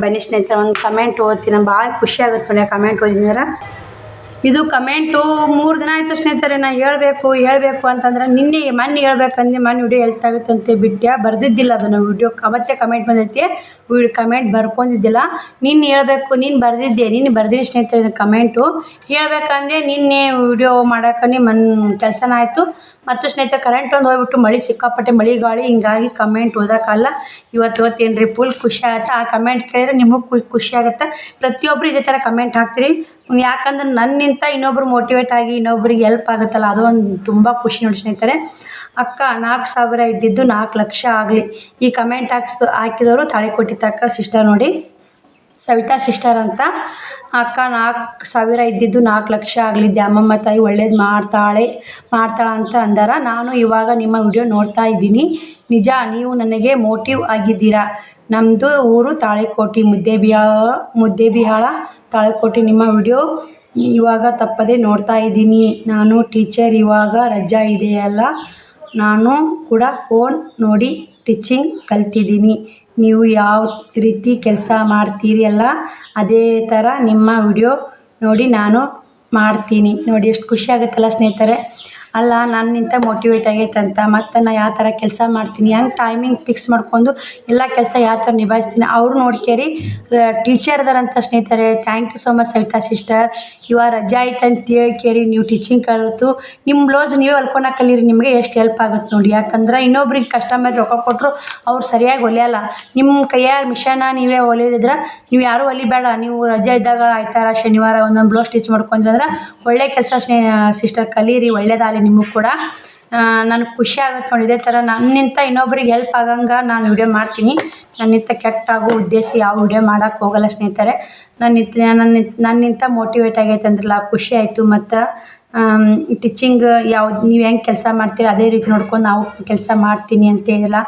ಬನ್ನಿ ಸ್ನೇಹಿತರೆ, ಒಂದು ಕಮೆಂಟ್ ಓದ್ತೀನಿ. ಭಾಳ ಖುಷಿ ಆಗುತ್ತೆ ಮನೆ ಕಮೆಂಟ್ ಓದಿದ್ರೆ. ಇದು ಕಮೆಂಟು 3 ದಿನ ಆಯಿತು ಸ್ನೇಹಿತರೆ. ನಾನು ಹೇಳಬೇಕು ಅಂತಂದ್ರೆ ಮೊನ್ನೆ ಹೇಳ್ಬೇಕಂದ್ರೆ ಮೊನ್ನೆ ವಿಡಿಯೋ ಹೇಳ್ತಾಗುತ್ತಂತೆ ಬಿಟ್ಟೆ ಬರ್ದಿದ್ದಿಲ್ಲ. ಅದನ್ನು ವಿಡಿಯೋಕ್ಕೆ ಅವತ್ತೇ ಕಮೆಂಟ್ ಬಂದೈತಿ. ಕಮೆಂಟ್ ಬರ್ಕೊಂಡಿದ್ದಿಲ್ಲ. ನಿನ್ನೆ ಹೇಳಬೇಕು, ನೀನು ಬರ್ದಿದ್ದೆ ಸ್ನೇಹಿತರೆ. ಇದು ಕಮೆಂಟು ಹೇಳಬೇಕಂದ್ರೆ ನಿನ್ನೆ ವಿಡಿಯೋ ಮಾಡೋಕೆ ಕೆಲಸನ ಆಯಿತು. ಮತ್ತು ಸ್ನೇಹಿತರೆ ಕರೆಂಟ್ ಒಂದು ಹೋಗ್ಬಿಟ್ಟು ಮಳೆ ಸಿಕ್ಕಾಪಟ್ಟೆ ಮಳೆ ಗಾಳಿ, ಹಿಂಗಾಗಿ ಕಮೆಂಟ್ ಓದೋಕ್ಕಲ್ಲ. ಇವತ್ತು ಓದ್ತೀನಿ ರೀ. ಫುಲ್ ಖುಷಿ ಆಗುತ್ತೆ. ಆ ಕಮೆಂಟ್ ಕೇಳಿದ್ರೆ ನಿಮಗೆ ಖುಷಿ ಆಗುತ್ತೆ. ಪ್ರತಿಯೊಬ್ಬರು ಇದೇ ಥರ ಕಮೆಂಟ್ ಹಾಕ್ತೀರಿ. ಯಾಕಂದ್ರೆ ನನ್ನಿಂತ ಇನ್ನೊಬ್ರು ಮೋಟಿವೇಟ್ ಆಗಿ ಇನ್ನೊಬ್ರಿಗೆ ಹೆಲ್ಪ್ ಆಗುತ್ತಲ್ಲ, ಅದು ಒಂದು ತುಂಬ ಖುಷಿ ನೋಡಿ ಸ್ನೇಹಿತರೆ. ಅಕ್ಕ 4,000 ಇದ್ದಿದ್ದು 4 ಲಕ್ಷ ಆಗಲಿ. ಈ ಕಮೆಂಟ್ ಹಾಕಿದವರು ತಾಳಿಕೋಟಿ ತಕ್ಕ ಸಿಸ್ಟರ್ ನೋಡಿ. ಸವಿತಾ ಸಿಸ್ಟರ್ ಅಂತ. ಅಕ್ಕ 4,000 ಇದ್ದಿದ್ದು 4,00,000 ಆಗಲಿದ್ದೆ. ಅಮ್ಮಮ್ಮ ತಾಯಿ ಒಳ್ಳೇದು ಮಾಡ್ತಾಳೆ ಅಂತ ಅಂದಾರ. ನಾನು ಇವಾಗ ನಿಮ್ಮ ವಿಡಿಯೋ ನೋಡ್ತಾ ಇದ್ದೀನಿ. ನಿಜ, ನೀವು ನನಗೆ ಮೋಟಿವ್ ಆಗಿದ್ದೀರಾ. ನಮ್ಮದು ಊರು ತಾಳಿಕೋಟೆ, ಮುದ್ದೇಬಿಹಾಳ ತಾಳಿಕೋಟೆ. ನಿಮ್ಮ ವಿಡಿಯೋ ಇವಾಗ ತಪ್ಪದೆ ನೋಡ್ತಾ ಇದ್ದೀನಿ. ನಾನು ಟೀಚರ್, ಇವಾಗ ರಜಾ ಇದೆಯಲ್ಲ, ನಾನು ಕೂಡ ಫೋನ್ ನೋಡಿ ಟೀಚಿಂಗ್ ಕಲ್ತಿದ್ದೀನಿ. ನೀವು ಯಾವ ರೀತಿ ಕೆಲಸ ಮಾಡ್ತೀರಿ ಅಲ್ಲ, ಅದೇ ಥರ ನಿಮ್ಮ ವಿಡಿಯೋ ನೋಡಿ ನಾನು ಮಾಡ್ತೀನಿ. ನೋಡಿ ಎಷ್ಟು ಖುಷಿ ಆಗುತ್ತಲ್ಲ ಸ್ನೇಹಿತರೆ. ಅಲ್ಲ, ನನ್ನಿಂದ ಮೋಟಿವೇಟ್ ಆಗೈತೆ ಅಂತ. ಮತ್ತು ನಾನು ಯಾವ ಥರ ಕೆಲಸ ಮಾಡ್ತೀನಿ, ಹೆಂಗೆ ಟೈಮಿಂಗ್ ಫಿಕ್ಸ್ ಮಾಡ್ಕೊಂಡು ಎಲ್ಲ ಕೆಲಸ ಯಾವ ಥರ ನಿಭಾಯಿಸ್ತೀನಿ ಅವರು ನೋಡ್ಕೇರಿ. ಟೀಚರ್ ಅದಾರಂತ ಸ್ನೇಹಿತರೆ. Thank you so much Savita sister. ಇವಾಗ ರಜಾ ಐತೆ ಅಂತ ಹೇಳ್ಕೇರಿ ನೀವು ಟೀಚಿಂಗ್ ಕಲಿತು ನಿಮ್ಮ ಬ್ಲೌಸ್ ನೀವೇ ಹೊಲ್ಕೊಳಕ್ಕೆ ಕಲೀರಿ. ನಿಮಗೆ ಎಷ್ಟು ಹೆಲ್ಪ್ ಆಗುತ್ತೆ ನೋಡಿ. ಯಾಕಂದ್ರೆ ಇನ್ನೊಬ್ರಿಗೆ ಕಸ್ಟಮರ್ ರೊಕ್ಕ ಕೊಟ್ಟರು ಅವ್ರು ಸರಿಯಾಗಿ ಹೊಲಿಯಲ್ಲ. ನಿಮ್ಮ ಕೈಯಾಗ ಮಿಷನ ನೀವೇ ಹೊಲಿಯೋದಿದ್ರೆ ನೀವು ಯಾರೂ ಹೊಲಿಬೇಡ. ನೀವು ರಜೆ ಇದ್ದಾಗ ಆಯ್ತಾರ ಶನಿವಾರ ಒಂದೊಂದು ಬ್ಲೌಸ್ ಸ್ಟಿಚ್ ಮಾಡ್ಕೊಂಡ್ರಿ ಅಂದ್ರೆ ಒಳ್ಳೆ ಕೆಲಸ ಸಿಸ್ಟರ್ ಕಲೀರಿ. ಒಳ್ಳೇದಾಗಲಿ ನಿಮಗೂ ಕೂಡ. ನನಗೆ ಖುಷಿ ಆಗುತ್ತೆ ನೋಡಿ. ಇದೇ ಥರ ನನ್ನಿಂದ ಇನ್ನೊಬ್ರಿಗೆ ಹೆಲ್ಪ್ ಆಗಂಗೆ ನಾನು ವಿಡಿಯೋ ಮಾಡ್ತೀನಿ. ನನ್ನಿಂದ ಕೆಟ್ಟಾಗೋ ಉದ್ದೇಶ ಯಾವ ವಿಡಿಯೋ ಮಾಡೋಕ್ಕೆ ಹೋಗಲ್ಲ ಸ್ನೇಹಿತರೆ. ನನ್ನಿಂದ ಮೋಟಿವೇಟ್ ಆಗೈತೆ ಅಂದ್ರಲ್ಲ, ಖುಷಿ ಆಯಿತು. ಮತ್ತು ಟೀಚಿಂಗ್ ಯಾವ್ದು ನೀವು ಹೆಂಗೆ ಕೆಲಸ ಮಾಡ್ತೀರಿ ಅದೇ ರೀತಿ ನೋಡ್ಕೊಂಡು ನಾವು ಕೆಲಸ ಮಾಡ್ತೀನಿ ಅಂತ ಹೇಳಿಲ್ಲ.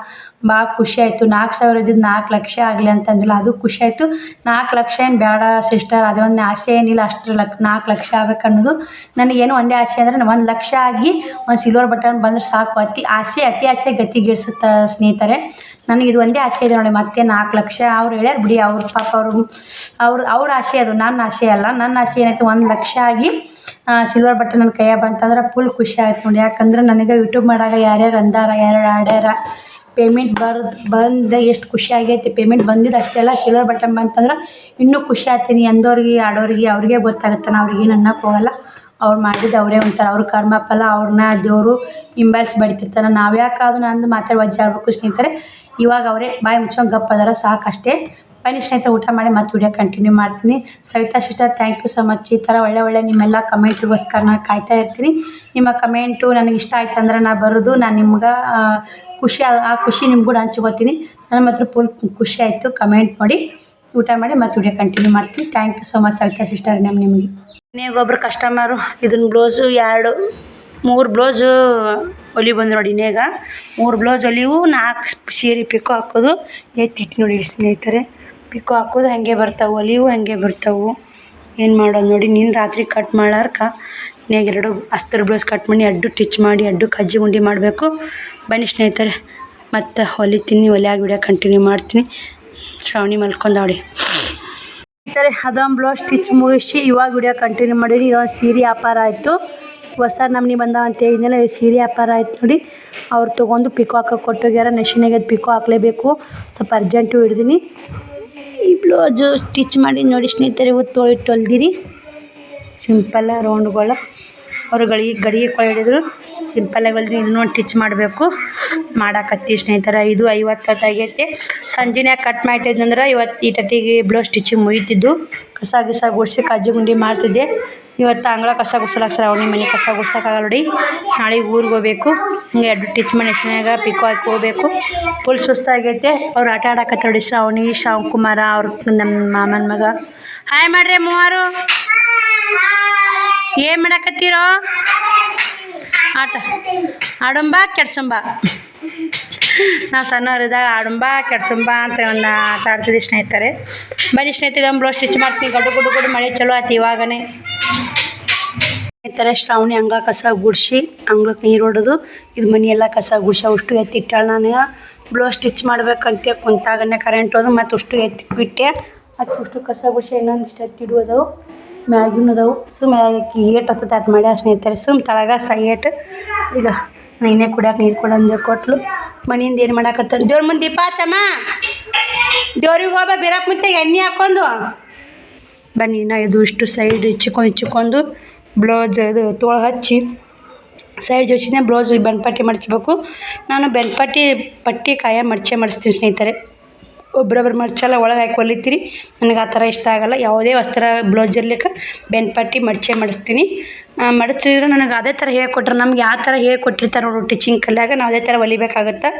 ಭಾಳ ಖುಷಿ ಆಯಿತು. 4,000 ಇದ್ದಿದ್ದು 4,00,000 ಆಗಲಿ ಅಂತಂದಿಲ್ಲ, ಅದು ಖುಷಿ ಆಯಿತು. 4,00,000 ಏನು ಬೇಡ ಸಿಸ್ಟರ್, ಅದೊಂದು ಆಸೆ ಏನಿಲ್ಲ. ಅಷ್ಟು 4,00,000 ಆಗ್ಬೇಕು ಅನ್ನೋದು ನನಗೇನು ಒಂದೇ ಆಸೆ ಅಂದರೆ 1,00,000 ಆಗಿ ಒಂದು ಸಿಲ್ವರ್ ಬಟನ್ ಬಂದ್ರೆ ಸಾಕು. ಅತಿ ಆಸೆ ಗತಿಗೇಡಿಸುತ್ತೆ ಸ್ನೇಹಿತರೆ. ನನಗೆ ಇದು ಒಂದೇ ಆಸೆ ಇದೆ ನೋಡಿ. ಮತ್ತೆ 4,00,000 ಅವ್ರು ಹೇಳ್ಯಾರ ಬಿಡಿ, ಅವ್ರ ಪಾಪ ಅವ್ರ ಆಸೆ ಅದು, ನನ್ನ ಆಸೆ ಅಲ್ಲ. ನನ್ನ ಆಸೆ ಏನೈತೆ 1,00,000 ಆಗಿ ಸಿಲ್ವರ್ ಬಟನ್ ನನ್ನ ಕೈಯಾಗ ಬಂತಂದ್ರೆ ಫುಲ್ ಖುಷಿ ಆಯ್ತು ನೋಡಿ. ಯಾಕಂದ್ರೆ ನನಗೆ ಯೂಟ್ಯೂಬ್ ಮಾಡಾಗ ಯಾರ್ಯಾರು ಅಂದಾರ, ಯಾರ್ಯಾರು ಆಡ್ಯಾರ, ಪೇಮೆಂಟ್ ಬಂದು ಎಷ್ಟು ಖುಷಿ ಆಗೈತೆ. ಪೇಮೆಂಟ್ ಬಂದಿದ್ದು ಅಷ್ಟೆಲ್ಲ ಸಿಲ್ವರ್ ಬಟನ್ ಬಂತಂದ್ರೆ ಇನ್ನೂ ಖುಷಿ ಆಗ್ತೀನಿ. ಅಂದವ್ರಿಗೆ ಆಡೋರಿಗೆ ಅವ್ರಿಗೆ ಗೊತ್ತಾಗುತ್ತೆ. ನಾವು ಅವ್ರಿಗೆ ಏನು ಅನ್ನಕ್ಕೆ ಹೋಗಲ್ಲ. ಅವ್ರು ಮಾಡಿದ್ದು ಅವರೇ ಒಂಥರ ಅವ್ರ ಕರ್ಮ ಫಲ. ಅವ್ರನ್ನ ದೇವರು ಹಿಂಬಾಲಿಸಿ ಬಡಿತಿರ್ತಾನೆ. ನಾವು ಯಾಕಾದ್ರೂ ನಂದು ಮಾತಾಡಿ ವಜ್ಜೆ ಆಗಬೇಕು ಸ್ನೇಹಿತರೆ. ಇವಾಗ ಅವರೇ ಬಾಯಿ ಮುಚ್ಕೊಂಡು ಗಪ್ ಅದಾರ, ಸಾಕಷ್ಟೇ. ಬನ್ನಿ ಸ್ನೇಹಿತರೆ, ಊಟ ಮಾಡಿ ಮತ್ತೆ ವಿಡಿಯೋ ಕಂಟಿನ್ಯೂ ಮಾಡ್ತೀನಿ. Savita sister thank you so much. ಈ ಥರ ಒಳ್ಳೆ ನಿಮ್ಮೆಲ್ಲ ಕಮೆಂಟ್ಗೋಸ್ಕರ ನಾನು ಕಾಯ್ತಾ ಇರ್ತೀನಿ. ನಿಮ್ಮ ಕಮೆಂಟು ನನಗೆ ಇಷ್ಟ ಆಯ್ತು ಅಂದ್ರೆ ನಾನು ಬರೋದು, ನಾನು ನಿಮ್ಗೆ ಆ ಖುಷಿ ನಿಮ್ಗೆ ಕೂಡ ಹಂಚ್ಕೋತೀನಿ. ನನ್ನ ಮಾತ್ರ ಫುಲ್ ಖುಷಿ ಆಯಿತು. ಕಮೆಂಟ್ ಮಾಡಿ ಊಟ ಮಾಡಿ ಮತ್ತೆ ವಿಡಿಯೋ ಕಂಟಿನ್ಯೂ ಮಾಡ್ತೀನಿ. Thank you so much Savita sister. ನಿಮಗೆ ಇನ್ನೇಗೊಬ್ಬರು ಕಸ್ಟಮರು ಇದನ್ನು ಬ್ಲೌಸು 3 ಬ್ಲೌಸು ಹೊಲಿ ಬಂದು ನೋಡಿ. ಇನ್ನೇಗ 3 ಬ್ಲೌಸ್ ಹೊಲಿವು, 4 ಸೀರೆ ಪಿಕೋ ಹಾಕೋದು ಎತ್ತಿಟ್ಟು ನೋಡಿ ಸ್ನೇಹಿತರೆ. ಪಿಕೋ ಹಾಕೋದು ಹಾಗೆ ಬರ್ತಾವೆ, ಹೊಲಿವು ಹಾಗೆ ಬರ್ತಾವೆ. ಏನು ಮಾಡೋದು ನೋಡಿ. ನೀನು ರಾತ್ರಿ ಕಟ್ ಮಾಡ್ಲಾರ್ಕ ಇನ್ನೇಗ 2 ಅಸ್ತರ ಬ್ಲೌಸ್ ಕಟ್ ಮಾಡಿ ಅಡ್ಡು ಟಿಚ್ ಮಾಡಿ ಅಡ್ಡು ಕಜ್ಜಿ ಗುಂಡಿ ಮಾಡಬೇಕು. ಬನ್ನಿ ಸ್ನೇಹಿತರೆ, ಮತ್ತು ಹೊಲಿತೀನಿ. ಹೊಲಿಯಾಗಿ ವಿಡಿಯೋ ಕಂಟಿನ್ಯೂ ಮಾಡ್ತೀನಿ. ಶ್ರಾವಣಿ ಮಲ್ಕೊಂಡವಳಿ ಸ್ನೇಹಿತರೆ. ಅದೊಂದು ಬ್ಲೌಸ್ ಸ್ಟಿಚ್ ಮುಗಿಸಿ ಇವಾಗ ವಿಡಿಯೋ ಕಂಟಿನ್ಯೂ ಮಾಡಿರಿ. ಇದೊಂದು ಸೀರೆ ವ್ಯಾಪಾರ ಆಯಿತು. ಹೊಸ ನಮ್ನಿ ಬಂದಾವ ಅಂತ ಹೇಳಿದ್ನಲ್ಲ, ಸೀರೆ ವ್ಯಾಪಾರ ಆಯ್ತು ನೋಡಿ. ಅವ್ರು ತೊಗೊಂಡು ಪಿಕೋ ಹಾಕಕ್ಕೆ ಕೊಟ್ಟೋಗ್ಯಾರ. ನೆಶಿನಾಗೆ ಅದು ಪಿಕೋ ಹಾಕಲೇಬೇಕು. ಸ್ವಲ್ಪ ಅರ್ಜೆಂಟು ಹಿಡ್ದೀನಿ. ಈ ಬ್ಲೌಸು ಸ್ಟಿಚ್ ಮಾಡಿ ನೋಡಿ ಸ್ನೇಹಿತರೆ. ಇವತ್ತು ಹೊಲ್ದಿರಿ ಸಿಂಪಲ್ಲ ರೌಂಡ್ಗಳು. ಅವರು ಗಡಿಗೆ ಕೊಳಿಡಿದ್ರು ಸಿಂಪಲ್ಲಾಗಿ ಹೊಲ್ದಿ. ಇನ್ನೊಂದು ಟಿಚ್ ಮಾಡಬೇಕು. ಮಾಡಾಕತ್ತಿ ಸ್ನೇಹಿತರೆ. ಇದು 50 ಆಗೈತೆ. ಸಂಜೆನ್ಯಾಗ ಕಟ್ ಮಾಡಿಟ್ಟಿದ್ನಂದ್ರೆ ಇವತ್ತು ಈ ಟಟ್ಟಿಗೆ ಬ್ಲೌಸ್ ಸ್ಟಿಚಿಂಗ್ ಮುಗಿತಿದ್ದು. ಕಸ ಗುಡಿಸಿ ಕಜ್ಜಿ ಗುಂಡಿ ಮಾಡ್ತಿದ್ದೆ. ಇವತ್ತು ಅಂಗಳ ಕಸ ಗುಡ್ಸೋಕೆ ಶ್ರಾವಣಿ ಮನೆ ಕಸ ಗುಡ್ಸೋಕ್ಕಾಗಲ್ಲ ನೋಡಿ. ನಾಳೆ ಊರಿಗೆ ಹೋಗ್ಬೇಕು. ಹಿಂಗೆ 2 ಟಿಚ್ ಮಾಡಿ ನೆಶಿನಾಗ ಪಿಕೋ ಹಾಕಿ ಹೋಗ್ಬೇಕು. ಫುಲ್ ಸುಸ್ತಾಗೈತೆ. ಅವ್ರು ಆಟ ಆಡಕತ್ತ ನೋಡಿ. ಶ್ರಾವಣಿ, ಶ್ಯಾಮ್ಕುಮಾರ, ಅವ್ರ ನಮ್ಮ ಮಾಮನ ಮಗ. ಹಾಯ್ ಮಾಡ್ರಿ ಮೂವರು. ಏನು ಮಾಡಕತ್ತೀರೋ? ಆಟ ಆಡಂಬ ಕೆಡ್ಸಂಬ. ನಾವು ಸಣ್ಣವರಿದ್ದಾಗ ಆಡಂಬ ಕೆಡ್ಸಂಬ ಅಂತ ಒಂದು ಆಟ ಆಡ್ತಿದ್ದೆ ಸ್ನೇಹಿತರೆ. ಬನ್ನಿ ಸ್ನೇಹಿತರೆ, ಒಂದು ಬ್ಲೌಸ್ ಸ್ಟಿಚ್ ಮಾಡ್ತೀನಿ. ಗಡ್ಡು ಮಳೆ ಚಲೋ ಆಯ್ತು ಇವಾಗನೇ ಸ್ನೇಹಿತರೆ. ಶ್ರಾವಣಿ ಅಂಗಳ ಕಸ ಗುಡಿಸಿ ಅಂಗ್ಳಕ್ಕೆ ನೀರು ಹೊಡೆದು ಇದು ಮನೆಯೆಲ್ಲ ಕಸ ಗುಡಿಸಿ ಅಷ್ಟು ಎತ್ತಿಟ್ಟಾಳ. ನಾನು ಬ್ಲೌಸ್ ಸ್ಟಿಚ್ ಮಾಡ್ಬೇಕಂತ ಕುಂತಾಗನೇ ಕರೆಂಟ್ ಹೋದು ಮತ್ತು ಅಷ್ಟು ಎತ್ತಿಟ್ಬಿಟ್ಟೆ. ಅಷ್ಟು ಕಸ ಗುಡಿಸಿ ಇನ್ನೊಂದಿಷ್ಟು ಎತ್ತಿಡುವುದವು ಮ್ಯಾಗಿನೂ ಅದಾವು. ಏಟ್ ಹತ್ತದ ಅಟ್ ಮಾಡ್ಯ ಸ್ನೇಹಿತರೆ. ತಳಗ ಏಟ್. ಈಗ ನೀನೇ ಕುಡಿಯೋಕೆ ನೀರು ಕೊಡಂದೆ ಕೊಟ್ಲು. ಮನೆಯಿಂದ ಏನು ಮಾಡಾಕತ್ತ ದೇವ್ರ ಮುಂದೆ ದೀಪ ಹಚ್ಚಮ್ಮ. ದೇವ್ರಿಗೆ ಹೋಗ ಬೀರಕ್ಕೆ ಮುಂದೆ ಎಣ್ಣೆ ಹಾಕ್ಕೊಂಡು ಬನ್ನಿ. ನಾ ಇದು ಇಷ್ಟು ಸೈಡ್ ಇಚ್ಚಿಕೊಂಡು ಬ್ಲೌಸ್ ಇದು ತೋಳು ಹಚ್ಚಿ ಸೈಡ್ ಜೋಶಿನೇ ಬ್ಲೌಸ್ ಬೆನ್ಪಟ್ಟಿ ಮಡಿಸ್ಬೇಕು. ನಾನು ಬೆನ್ಪಟ್ಟಿ ಪಟ್ಟಿ ಕಾಯ ಮಡಿಸ್ತೀನಿ ಸ್ನೇಹಿತರೆ. ಒಬ್ರೊಬ್ರು ಮಡ್ಚಲ್ಲ ಒಳಗೆ ಹಾಕಿ ಹೊಲಿತೀರಿ. ನನಗೆ ಆ ಥರ ಇಷ್ಟ ಆಗೋಲ್ಲ. ಯಾವುದೇ ವಸ್ತ್ರ ಬ್ಲೌಸ್ ಇರ್ಲಿಕ್ಕೆ ಬೆನ್ಪಟ್ಟಿ ಮಡಿಚೇ ಮಾಡಿಸ್ತೀನಿ. ಮಡಚಿದ್ರೆ ನನಗೆ ಅದೇ ಥರ ಹೇಳ್ಕೊಟ್ರೆ ನಮ್ಗೆ ಯಾವ ಥರ ಹೇಳ್ಕೊಟ್ಟಿರ್ತಾರೆ ನೋಡು ಟೀಚಿಂಗ್ ಕಲ್ಯಾಗ ನಾವು ಅದೇ ಥರ ಹೊಲಿಬೇಕಾಗತ್ತೆ.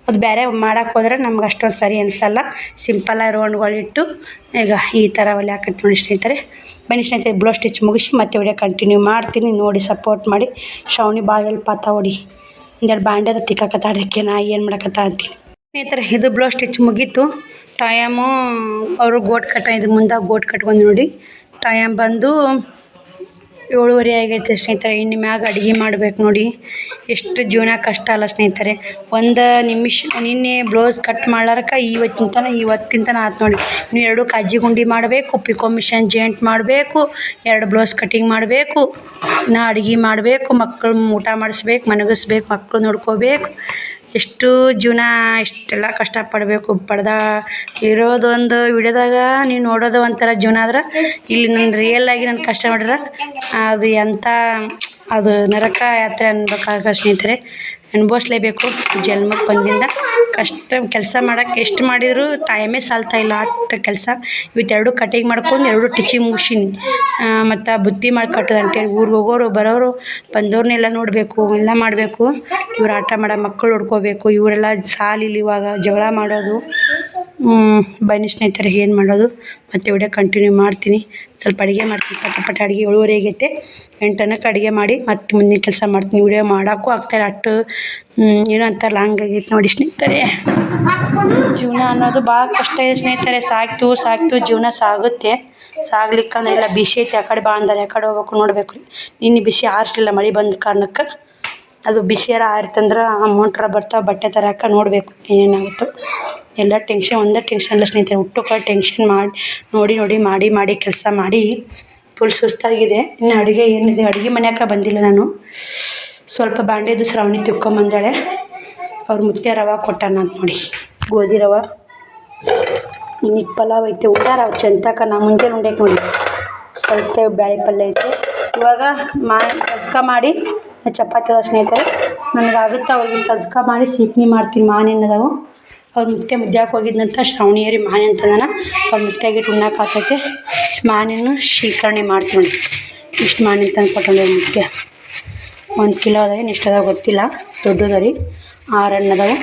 ಅದು ಬೇರೆ ಮಾಡಕ್ಕೆ ಹೋದ್ರೆ ನಮ್ಗೆ ಅಷ್ಟೊಂದು ಸರಿ ಅನಿಸಲ್ಲ. ಸಿಂಪಲ್ಲಾಗಿ ರೌಂಡ್ಗಳಿಟ್ಟು ಈಗ ಈ ಥರ ಹೊಲಿಯಾಕತ್ತಿ ನೋಡಿ ಸ್ನೇಹಿತರೆ. ಬನ್ನಿ ಸ್ನೇಹಿತರೆ, ಬ್ಲೌಸ್ ಸ್ಟಿಚ್ ಮುಗಿಸಿ ಮತ್ತೆ ವಿಡಿಯೋ ಕಂಟಿನ್ಯೂ ಮಾಡ್ತೀನಿ. ನೋಡಿ ಸಪೋರ್ಟ್ ಮಾಡಿ. ಶ್ರಾವಣಿ ಭಾಳ ಹೆಲ್ಪ್ ಆತ ಹೊಡಿ. ಒಂದೆರಡು ಬಾಂಡೆ ತಿಕ್ಕಾಕತ್ತ ಅದಕ್ಕೆ ನಾ ಏನು ಮಾಡಕತ್ತ ಅಂತೀನಿ ಸ್ನೇಹಿತರೆ. ಇದು ಬ್ಲೌಸ್ ಸ್ಟಿಚ್ ಮುಗೀತು. ಟೈಮು ಅವರು ಗೋಟ್ ಕಟ್ಟ ಇದ್ರ ಮುಂದೆ ಗೋಟ್ ಕಟ್ಕೊಂಡು ನೋಡಿ ಟೈಮ್ ಬಂದು 7:30 ಆಗೈತೆ ಸ್ನೇಹಿತರೆ. ಇನ್ನು ಮ್ಯಾಗ ಅಡುಗೆ ಮಾಡ್ಬೇಕು ನೋಡಿ. ಎಷ್ಟು ಜೀವನ ಕಷ್ಟ ಅಲ್ಲ ಸ್ನೇಹಿತರೆ. ಒಂದು ನಿಮಿಷ ನಿನ್ನೆ ಬ್ಲೌಸ್ ಕಟ್ ಮಾಡ್ಲಾರಕ್ಕೆ ಇವತ್ತಿನ ತನಕ ಆಯ್ತು ನೋಡಿ. ನೀವು 2 ಕಾಜಿ ಗುಂಡಿ ಮಾಡಬೇಕು, ಪಿಕೋ ಮಿಷನ್ ಜಾಯಿಂಟ್ ಮಾಡಬೇಕು, 2 ಬ್ಲೌಸ್ ಕಟಿಂಗ್ ಮಾಡಬೇಕು, ನಾ ಅಡುಗೆ ಮಾಡಬೇಕು, ಮಕ್ಕಳು ಊಟ ಮಾಡಿಸ್ಬೇಕು, ಮನಗಿಸ್ಬೇಕು, ಮಕ್ಕಳು ನೋಡ್ಕೋಬೇಕು. ಎಷ್ಟು ಜೀವನ ಇಷ್ಟೆಲ್ಲ ಕಷ್ಟಪಡಬೇಕು. ಇರೋದೊಂದು ವಿಡಿಯೋದಾಗ ನೀವು ನೋಡೋದು ಒಂಥರ ಜೀವನ ಆದ್ರೆ ಇಲ್ಲಿ ನನ್ನ ರಿಯಲ್ಲಾಗಿ ನನ್ನ ಕಷ್ಟ ನೋಡ್ರೆ ಅದು ಎಂಥ ಅದು ನರಕ ಯಾತ್ರೆ ಅನ್ಬೇಕಾಗ ಸ್ನೇಹಿತರೆ. ಅನುಭವಿಸ್ಲೇಬೇಕು. ಜನ್ಮಕ್ಕೆ ಬಂದಿಂದ ಕಷ್ಟ ಕೆಲಸ ಮಾಡೋಕ್ಕೆ ಎಷ್ಟು ಮಾಡಿದರೂ ಟೈಮೇ ಸಾಲ್ತಾ ಇಲ್ಲ ಅಷ್ಟು ಕೆಲಸ. ಇವತ್ತು 2 ಕಟಿಂಗ್ ಮಾಡ್ಕೊಂಡು 2 ಟಿಚಿಂಗ್ ಮುಗಿಸೀನಿ. ಮತ್ತು ಬುತ್ತಿ ಮಾಡಿ ಕಟ್ಟೋದು ಅಂತೇಳಿ ಊರಿಗೆ ಹೋಗೋರು ಬರೋರು ಬಂದವ್ರನ್ನೆಲ್ಲ ನೋಡಬೇಕು, ಎಲ್ಲ ಮಾಡಬೇಕು. ಇವ್ರು ಆಟ ಮಾಡೋ ಮಕ್ಕಳು ನೋಡ್ಕೋಬೇಕು. ಇವರೆಲ್ಲ ಸಾಲಿಲ್ಲ ಇವಾಗ ಜಗಳ ಮಾಡೋದು. ಬನ್ನಿ ಸ್ನೇಹಿತರೆ, ಏನು ಮಾಡೋದು ಮತ್ತು ವಿಡಿಯೋ ಕಂಟಿನ್ಯೂ ಮಾಡ್ತೀನಿ. ಸ್ವಲ್ಪ ಅಡುಗೆ ಮಾಡ್ತೀನಿ. ಪಟ ಅಡುಗೆ 7:30 ಆಗೈತೆ. 8 ತನಕ ಅಡುಗೆ ಮಾಡಿ ಮತ್ತು ಮುಂದಿನ ಕೆಲಸ ಮಾಡ್ತೀನಿ. ವಿಡಿಯೋ ಮಾಡೋಕ್ಕೂ ಆಗ್ತಾಯಿಲ್ಲ ಅಷ್ಟು ಏನೋ ಅಂತಾರೆ ಲಾಂಗ್ ಆಗೈತೆ ನೋಡಿ ಸ್ನೇಹಿತರೆ. ಜೀವನ ಅನ್ನೋದು ಭಾಳ ಕಷ್ಟ ಇದೆ ಸ್ನೇಹಿತರೆ. ಸಾಕ್ತು ಜೀವನ ಸಾಗುತ್ತೆ. ಸಾಗ್ಲಿಕ್ಕಂದ್ರೆ ಇಲ್ಲ ಬಿಸಿ ಐತಿ. ಆ ಕಡೆ ಬಾ ಅಂದರೆ ಆ ಕಡೆ ಹೋಗ್ಬೇಕು ನೋಡಬೇಕು. ನಿನ್ನೆ ಬಿಸಿ ಆರಿಸಲಿಲ್ಲ ಮಳೆ ಬಂದ ಕಾರಣಕ್ಕೆ. ಅದು ಬಿಸಿಯಾರ ಆರಿತಂದ್ರೆ ಅಮೌಂಟ್ರ ಬರ್ತಾವೆ ಬಟ್ಟೆ ತರಕ್ಕೆ ನೋಡಬೇಕು ಏನಾಗುತ್ತೋ. ಎಲ್ಲ ಒಂದೇ ಟೆನ್ಷನ್ ಇಲ್ಲ ಸ್ನೇಹಿತರೆ. ಹುಟ್ಟು ಟೆನ್ಷನ್ ಮಾಡಿ ಕೆಲಸ ಮಾಡಿ ಫುಲ್ ಸುಸ್ತಾಗಿದೆ. ಇನ್ನು ಅಡುಗೆ ಏನಿದೆ ಅಡುಗೆ ಮನ್ಯಾಗ ಬಂದಿಲ್ಲ ನಾನು. ಸ್ವಲ್ಪ ಬಾಂಡೆದು ಶ್ರಾವಣಿ ತಿಕ್ಕೊಂಬಂದಾಳೆ. ಅವ್ರು ಮುತ್ಯ ರವೆ ಕೊಟ್ಟಾನ ಅಂತ ನೋಡಿ, ಗೋಧಿ ರವೆ. ಇನ್ನು ಪಲಾವ್ ಐತೆ ಉಂಡಾರ ಅವ್ರು ಚಂತಕ. ನಾ ಮುಂಜಾನೆ ಉಂಡೈತೆ ನೋಡಿ. ಸ್ವಲ್ಪ ಬ್ಯಾಳೆ ಪಲ್ಯ ಐತೆ. ಇವಾಗ ಸಜ್ಕ ಮಾಡಿ ಚಪಾತಿ ಅದ ಸ್ನೇಹಿತರೆ. ನನಗಾಗುತ್ತೆ ಅವ್ರಿಗೆ ಸಜ್ಕ ಮಾಡಿ ಸೀಕ್ನಿ ಮಾಡ್ತೀನಿ. ಮಾನೇನದಾವು ಅವ್ರು ಮುದ್ಯಾಕೆ ಹೋಗಿದ್ದಂತ ಶ್ರಾವಣಿಯರಿ ಮಾನೆ ಅಂತಂದಾನ. ಅವ್ರು ಮುತ್ಯಾಗಿಟ್ಟು ಉಣ್ಣಾಕ ಆಗ್ತೈತೆ. ಮಾನೇನು ಶೀಕರಣೆ ಮಾಡ್ತೀನಿ. ಇಷ್ಟು ಮಾನೆ ತಂದು ಕೊಟ್ಟಂದ್ರೆ ಮುತ್ಯ 1 ಕಿಲೋ ಅದಾವೆ. ಇಷ್ಟು ಅದಾವ ಗೊತ್ತಿಲ್ಲ. ದೊಡ್ಡದರಿ 6 ಹಣ್ಣದಾವೆ.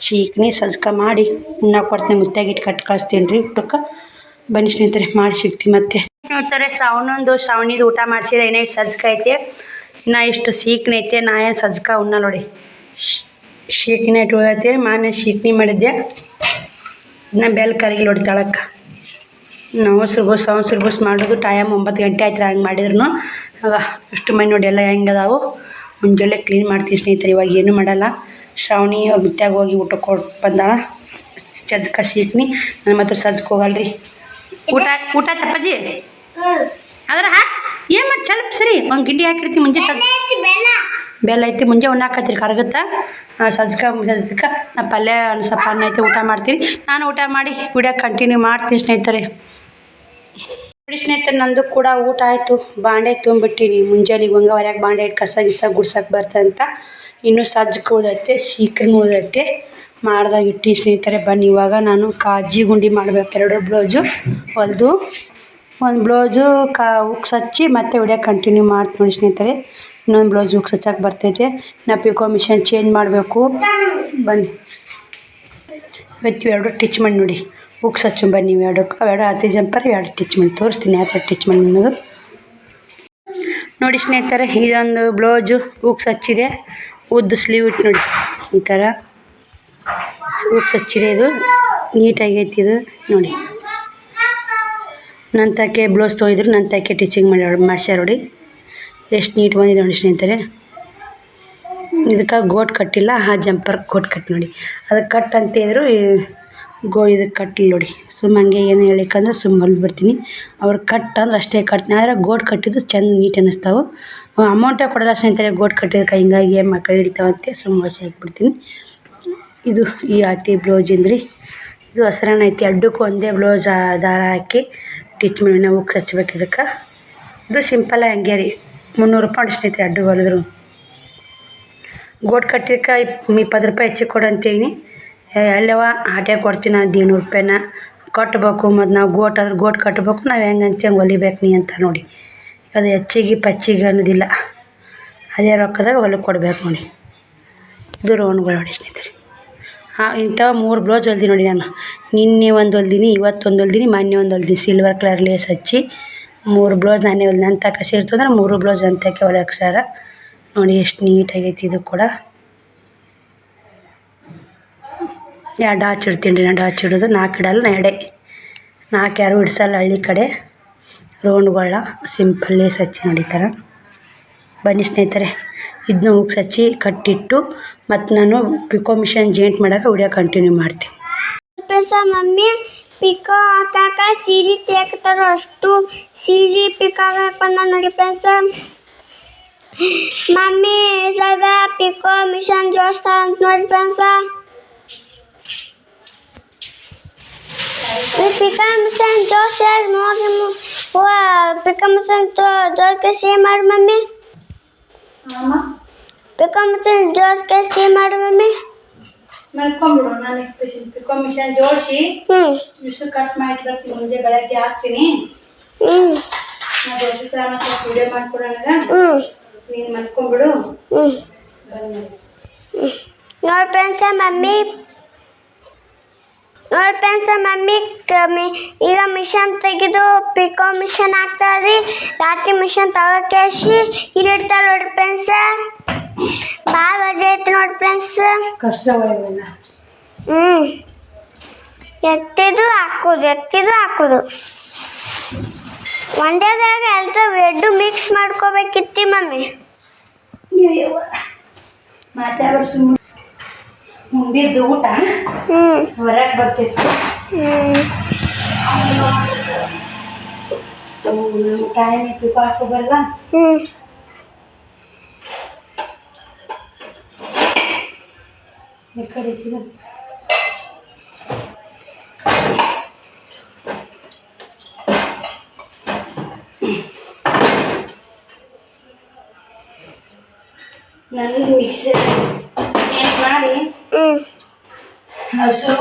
ಶೀಕ್ನಿ ಸಜ್ಕ ಮಾಡಿ ಉಣ್ಣಾಕೆ ಕೊಡ್ತೀನಿ. ಮುತ್ಯಾಗಿಟ್ಟು ಕಟ್ ಕಳಿಸ್ತೀನಿ ರೀ ಊಟಕ್ಕೆ. ಬನ್ನಿ ಸ್ನೇಹಿತರೆ, ಮಾಡಿ ಸಿಗ್ತೀವಿ ಮತ್ತೆ ಸ್ನೇಹಿತರೆ. ಶ್ರಾವಣಿದು ಊಟ ಮಾಡಿಸಿದೆ. ಏನೋ ಇಷ್ಟು ಸಜ್ಕ ಐತೆ, ಇನ್ನು ಇಷ್ಟು ಸೀಕ್ನಿ ಐತೆ. ನಾ ಏನು ಸಜ್ಕ ಉಣ್ಣ ನೋಡಿ. ಶೀಕ್ನಿ ಇಟ್ಟು ಉಳಿದೈತೆ. ಮಾನೆ ಶೀಕ್ನಿ ಮಾಡಿದ್ದೆ. ಇನ್ನು ಬೆಲ್ ಕರಗಿ ನೋಡಿ ತಳಕ್ಕೆ. ನಾವು ಸುರ್ಬಸ್ ಮಾಡೋದು ಟೈಮ್ 9 ಗಂಟೆ ಆಯ್ತು ಹಂಗೆ ಮಾಡಿದ್ರು. ಆಗ ಅಷ್ಟು ಮನೆ ನೋಡಿ ಎಲ್ಲ ಹೆಂಗೆ ಅದಾವು. ಮುಂಜಾನೆ ಕ್ಲೀನ್ ಮಾಡ್ತೀನಿ ಸ್ನೇಹಿತರೆ. ಇವಾಗ ಏನೂ ಮಾಡಲ್ಲ. ಶ್ರಾವಣಿ ಅವ್ರ ಮುತ್ಯಾಗ ಹೋಗಿ ಊಟ ಕೊಟ್ಟು ಬಂದಾಳ. ಸಜ್ಕ ಶೀಕ್ನಿ. ನಾನು ಮಾತ್ರ ಸಜ್ಕ ಹೋಗಲ್ರಿ. ಊಟ ತಪ್ಪಜ್ಜಿ ಅದ್ರ ಏನು ಮಾಡಿ ಚಲೋ ಸರಿ ಒಂದು ಗಿಂಡಿ ಹಾಕಿರ್ತೀವಿ. ಮುಂಜೆ ಬೆಲ್ಲ ಐತಿ. ಮುಂಜೆ ಉಣ್ಣಾಕತ್ತೀರಿ ಕರಗುತ್ತಾ ಸಜ್ಕ ನಾ ಪಲ್ಯ ಸ್ವಲ್ಪ ಅನ್ನ ಐತೆ ಊಟ ಮಾಡ್ತೀನಿ. ನಾನು ಊಟ ಮಾಡಿ ವಿಡಿಯೋ ಕಂಟಿನ್ಯೂ ಮಾಡ್ತೀನಿ ಸ್ನೇಹಿತರೆ. ನೋಡಿ ಸ್ನೇಹಿತರೆ, ನಂದು ಕೂಡ ಊಟ ಆಯಿತು. ಬಾಂಡೆ ತುಂಬಿಟ್ಟಿನಿ. ಮುಂಜಾನೆ ಹಂಗೆ ಹೊರ್ಯಾಗ ಬಾಂಡೆ ಇಟ್ಟು ಕಸ ಗುಡ್ಸಕ್ಕೆ ಬರ್ತಂತ. ಇನ್ನೂ ಸಜ್ಕ ಉಳ್ದೈತೆ, ಶೀಕ್ರನೂ ಉಳ್ದೈತೆ. ಮಾಡ್ದಾಗ ಇಟ್ಟು ಸ್ನೇಹಿತರೆ. ಬನ್ನಿ ಇವಾಗ ನಾನು ಕಾಜಿ ಗುಂಡಿ ಮಾಡಬೇಕು. 2 ಬ್ಲೌಸು ಹೊಲಿದು ಒಂದು ಬ್ಲೌಸು ಉಕ್ಸ್ ಹಚ್ಚಿ ಮತ್ತೆ ವಿಡಿಯೋ ಕಂಟಿನ್ಯೂ ಮಾಡ್ತೀನಿ ನೋಡಿ ಸ್ನೇಹಿತರೆ. ಇನ್ನೊಂದು ಬ್ಲೌಸ್ ಉಕ್ಸ್ ಹಚ್ಚಕ್ಕೆ ಬರ್ತೈತೆ. ನಾ ಪಿಕೋ ಮಿಷನ್ ಚೇಂಜ್ ಮಾಡಬೇಕು. ಬನ್ನಿ ಇವತ್ತು 2 ಟಿಚ್ ಮಾಡಿ ನೋಡಿ. ಉಕ್ಸ್ ಹಚ್ಚು ಬನ್ನಿ. 2 ಹತ್ತಿ ಜಂಪರ್ 2 ಟಿಚ್ ಮಾಡಿ ತೋರಿಸ್ತೀನಿ. ಯಾವ ಥರ ಟಿಚ್ ಮಾಡಿ ಅನ್ನೋದು ನೋಡಿ ಸ್ನೇಹಿತರೆ. ಇದೊಂದು ಬ್ಲೌಸು ಉಕ್ಸ್ ಹಚ್ಚಿದೆ. ಉದ್ದು ಸ್ಲೀವ್ ಇಟ್ಟು ನೋಡಿ ಈ ಥರ ಉಕ್ಸ್ ಹಚ್ಚಿದೆ. ಇದು ನೀಟಾಗೈತಿ ಇದು ನೋಡಿ. ನನ್ನ ತಕ್ಕೆ ಬ್ಲೌಸ್ ತೊಗೊಂಡಿದ್ರು. ನನ್ನ ತಕ್ಕೆ ಟಿಚಿಂಗ್ ಮಾಡ್ಸ್ಯಾರ ನೋಡಿ. ಎಷ್ಟು ನೀಟ್ ಬಂದಿದೆ ನೋಡಿ ಸ್ನೇಹಿತರೆ. ಇದಕ್ಕೆ ಗೋಟ್ ಕಟ್ಟಿಲ್ಲ. ಜಂಪರ್ ಗೋಟ್ ಕಟ್ ನೋಡಿ. ಅದಕ್ಕೆ ಕಟ್ ಅಂತಿದ್ರು. ಇದಕ್ಕೆ ಕಟ್ಟಿಲ್ಲ ನೋಡಿ. ಹಂಗೆ ಏನು ಹೇಳಿಕಂದ್ರೆ ಹೊಲ್ದು ಬಿಡ್ತೀನಿ. ಅವ್ರು ಕಟ್ ಅಂದ್ರೆ ಅಷ್ಟೇ ಕಟ್ತೀನಿ. ಆದರೆ ಗೋಟ್ ಕಟ್ಟಿದ್ದು ಚೆಂದ ನೀಟ್ ಅನ್ನಿಸ್ತಾವೆ. ಅಮೌಂಟೇ ಕೊಡಲ್ಲ ಸ್ನೇಹಿತರೆ ಗೋಟ್ ಕಟ್ಟಿದ್ದಕ್ಕೆ. ಹಿಂಗಾಗಿ ಕೈ ಹಿಡಿತಾವಂತೆ ಹೊಲಿಸಿ ಹಾಕ್ಬಿಡ್ತೀನಿ. ಇದು ಈ ಹತ್ತಿ ಬ್ಲೌಸಿಂದ್ರಿ. ಇದು ಹಸ್ರಣ್ಣ ಐತಿ. ಅಡ್ಡಕ್ಕೂ ಒಂದೇ ಬ್ಲೌಸ್ ದಾರ ಹಾಕಿ ಟಿಚ್ ಮಾಡಿ ನಾವು ಉಕ್ಸ್ ಹಚ್ಬೇಕು. ಇದಕ್ಕೆ ಇದು ಸಿಂಪಲ್ಲಾಗಿ ಹಂಗೆ ರೀ. 300 ರೂಪಾಯಿ ಸ್ನೇಹಿತರೆ ಅಡ್ಡು ಹೊಲಿದ್ರು. ಗೋಟ್ ಕಟ್ಟಿದ್ದಕ್ಕೆ 20 ರೂಪಾಯಿ ಹೆಚ್ಚಿಗೆ ಕೊಡು ಅಂತೇಳಿ ಎಲ್ಲವ ಆಟೆ ಕೊಡ್ತೀನಿ 200 ರೂಪಾಯಿನ ಕಟ್ಟಬೇಕು. ಮತ್ತು ನಾವು ಗೋಟ್ ಕಟ್ಟಬೇಕು, ನಾವು ಹೆಂಗೆ ಹಂಗೆ ಹೊಲಿಬೇಕು ನೀ ಅಂತ ನೋಡಿ. ಅದು ಹೆಚ್ಚಿಗೆ ಪಚ್ಚಿಗೆ ಅನ್ನೋದಿಲ್ಲ, ಅದೇ ರೊಕ್ಕದಾಗ ಹೊಲಿಗೆ ಕೊಡ್ಬೇಕು ನೋಡಿ. ಇದು ರೌಂಡ್ಗಳು ನೋಡಿ ಸ್ನೇಹಿತರೆ. ಇಂಥ 3 ಬ್ಲೌಸ್ ಹೊಲ್ದಿ ನೋಡಿ ನಾನು. ನಿನ್ನೆ ಒಂದು ಹೊಲ್ದಿನಿ, ಇವತ್ತೊಂದು ಹೊಲ್ದಿನಿ, ಮೊನ್ನೆ ಒಂದು ಹೊಲ್ದಿನಿ. ಸಿಲ್ವರ್ ಕಲರ್ ಲೇಸ್ ಹಚ್ಚಿ 3 ಬ್ಲೌಸ್ ನಾನೇ ಹೊಲ್ದಿ. ನನ್ನ ತಕ ಸೇರ್ತಂದ್ರೆ 3 ಬ್ಲೌಸ್ ಅಂತಕ್ಕೆ ಹೊಲಿಯೋಕೆ ಸಾರ ನೋಡಿ ಎಷ್ಟು ನೀಟಾಗೈತಿ. ಇದು ಕೂಡ 2 ಹಾಚ್ ಇಡ್ತೀನಿ ರೀ. 2 ಹಾಚ್ ಇಡೋದು, 4 ಇಡಲ್ಲ, 2 4 ಯಾರು ಇಡ್ಸಲ್ಲ ಹಳ್ಳಿ ಕಡೆ. ರೌಂಡ್ಗಳ ಸಿಂಪಲ್ ಲೇಸ್ ಹಚ್ಚಿ ನೋಡಿ ಈ ಥರ. ಬನ್ನಿ ಸ್ನೇಹಿತರೆ, ಇದನ್ನ ಹುಕ್ಸ್ ಹಚ್ಚಿ ಕಟ್ಟಿಟ್ಟು ಮತ್ತು ನಾನು ಪಿಕೋ ಮಿಷನ್ ಜಾಯಿಂಟ್ ಮಾಡೋಕೆ ವಿಡಿಯೋ ಕಂಟಿನ್ಯೂ ಮಾಡ್ತೀನಿ. ಮಮ್ಮಿ ಪಿಕೋ ಹಾಕಾಕ ಸೀರೆ ತೆಗ್ತಾರೋ ಅಷ್ಟು ಸೀರೆ ಪಿಕೋ ಹಾಕಂದ ನೋಡಿ ಫ್ರೆಂಡ್ಸ್. ಮಮ್ಮಿ ಸದಾ ಪಿಕೋ ಮಿಷನ್ ಜೋಡಿಸ್ತಾರ ಅಂತ ನೋಡಿ ಫ್ರೆಂಡ್ಸ್. ಪಿಕೋ ಮಿಷನ್ ಜೋಡಿಸಿ ನೋಡಿ ಪಿಕೋ ಮಿಷನ್ ಜೋಡಿಸಿ ಸೇವ್ ಮಾಡಿ ಮಮ್ಮಿ. ಪಿಕೋ ಮಿಷನ್ ಜೋಡಿಸಿ ಸೇವ್ ಮಾಡಿ ಮಮ್ಮಿ. ಮಲ್ಕೊಂಬಿಡು. ನಾನು ಪಿಕೋ ಮಿಷನ್ ಜೋಡಿಸಿ ಮಿಷು ಕಟ್ ಮಾಡಿ ಬರ್ತೀನಿ. ಮುಂಜೆ ಬೆಳಗ್ಗೆ ಹಾಕ್ತೀನಿ. ನಾನು ಜೋಡಿಸ್ತಾ ವಿಡಿಯೋ ಮಾಡ್ಕೊಡೋಣ. ನೀನು ಮಲ್ಕೊಂಬಿಡು. ನೋಡಿ ಫ್ರೆಂಡ್ಸ್ ಮಮ್ಮಿ ಈಗ ಮಿಷನ್ ತೆಗೆದು ಪಿಕೋ ಮಿಷನ್ ಹಾಕ್ತಾರ್ರಿ. ರಾತ್ರಿ ಮಿಷನ್ ತಗೋಕೇಸಿ ಇಲ್ಲಿ ಇಡ್ತಾರೆ ನೋಡಿ ಫ್ರೆಂಡ್ಸ್. ಭಾಳ ವಜೆ ಐತಿ ನೋಡಿ ಫ್ರೆಂಡ್ಸ್. ಕಷ್ಟ ಎತ್ತಿದು ಹಾಕೋದು ಒಂದೇದಾಗ ಎರಡು ಮಿಕ್ಸ್ ಮಾಡ್ಕೋಬೇಕಿತ್ತಿ ಮಮ್ಮಿ. ಮಾತಾಡೋ ಸುಮ್ಮನೆ ಮುಂದಿದ್ದು ಊಟ ಹೊರಗೆ ಬರ್ತಿತ್ತು. ಟೈಮ್ ಪಿಕೋ ಹಾಕೋಬಲ್ಲ. ಈ ಕಡೆ ನಾನು ಮಿಕ್ಸಿ ಮಾಡಿ ಹಸು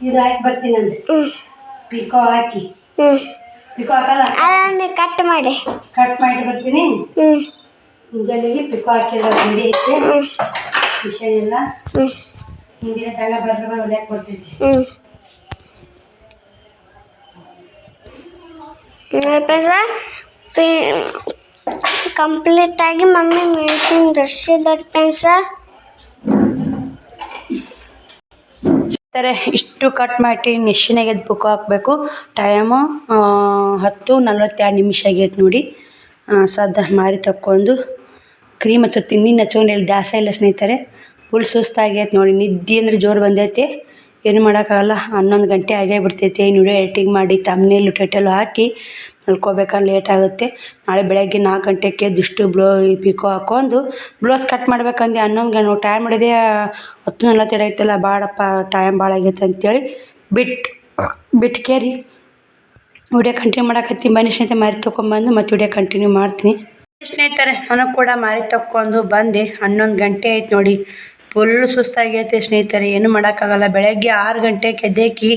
ಇದು ಹಾಕಿ ಬರ್ತೀನಿ. ಅಂದ್ರೆ ಪಿಕೋ ಹಾಕಿ ಪಿಕೋ ಹಾಕಲ್ಲ, ಕಟ್ ಮಾಡಿ ಬರ್ತೀನಿ. ಮುಂಜಾನೆಗೆ ಪಿಕೋ ಹಾಕಿದ್ರೆ ರೆಡಿ ಐತೆ. ಮಿಷನ್ ಎಲ್ಲ ಹಿಂದಿನ ಜಾಗ ಬರ್ರೆ ಹೊಲಿಯಕ್ಕೆ ಬರ್ತೈತಿ. ಕಂಪ್ಲೀಟ್ ಆಗಿ ಮಮ್ಮಿ ಮಿಷನ್ ಜೋಡಿಸಿದ್ದಾರೆ ಫ್ರೆಂಡ್ಸ್. ಇಷ್ಟು ಕಟ್ ಮಾಡಿ ಮಿಷಿನಾಗೆ ಪಿಕೋ ಹಾಕಬೇಕು. ಟೈಮು 10:42 ನಿಮಿಷ ಆಗೈತೆ ನೋಡಿ. ಸದ್ದ ಮಾರಿ ತಕ್ಕೊಂಡು ಕ್ರೀಮ್ ಹಚ್ಚೋತೀನಿ. ನಿನ್ನ ಹಚ್ಕೊಂಡು ಇಲ್ಲಿ ದಾಸ ಇಲ್ಲ ಸ್ನೇಹಿತರೆ. ಫುಲ್ ಸುಸ್ತಾಗೈತೆ ನೋಡಿ. ನಿದ್ದೆ ಅಂದರೆ ಜೋರು ಬಂದೈತೆ. ಏನು ಮಾಡೋಕ್ಕಾಗಲ್ಲ. 11 ಗಂಟೆ ಆಗೇ ಬಿಡ್ತೈತೆ. ವಿಡಿಯೋ ಎಡಿಟಿಂಗ್ ಮಾಡಿ ತಮ್ನೇಲು ಟೈಟಲು ಹಾಕಿ ಮಲ್ಕೋಬೇಕಂದ್ರೆ ಲೇಟ್ ಆಗುತ್ತೆ. ನಾಳೆ ಬೆಳಗ್ಗೆ 4 ಗಂಟೆಗೆ ಎದ್ದು ಪಿಕೋ ಹಾಕ್ಕೊಂಡು ಬ್ಲೌಸ್ ಕಟ್ ಮಾಡ್ಬೇಕಂದು 11 ಗಂಟೆ ಟೈಮ್ ಹಿಡಿದೇ 10:42 ಐತಲ್ಲ. ಭಾಳಪ್ಪ ಟೈಮ್ ಭಾಳ ಆಗೈತೆ ಅಂತೇಳಿ ಬಿಟ್ಟು ಕೇರಿ ವಿಡಿಯೋ ಕಂಟಿನ್ಯೂ ಮಾಡಕತ್ತೀನಿ. ಬನ್ನಿ ಸ್ನೇಹಿತರೆ, ಮಾರಿ ತೊಗೊಂಬಂದು ಮತ್ತು ವಿಡಿಯೋ ಕಂಟಿನ್ಯೂ ಮಾಡ್ತೀನಿ. ಸ್ನೇಹಿತರೆ, ನನಗೆ ಕೂಡ ಮಾರಿ ತಕ್ಕೊಂಡು ಬಂದೆ. 11 ಗಂಟೆ ಆಯ್ತು ನೋಡಿ. ಫುಲ್ ಸುಸ್ತಾಗೈತೆ ಸ್ನೇಹಿತರೆ. ಏನು ಮಾಡೋಕ್ಕಾಗಲ್ಲ. ಬೆಳಗ್ಗೆ 6 ಗಂಟೆಗೆ ಎದ್ದೇಕಿ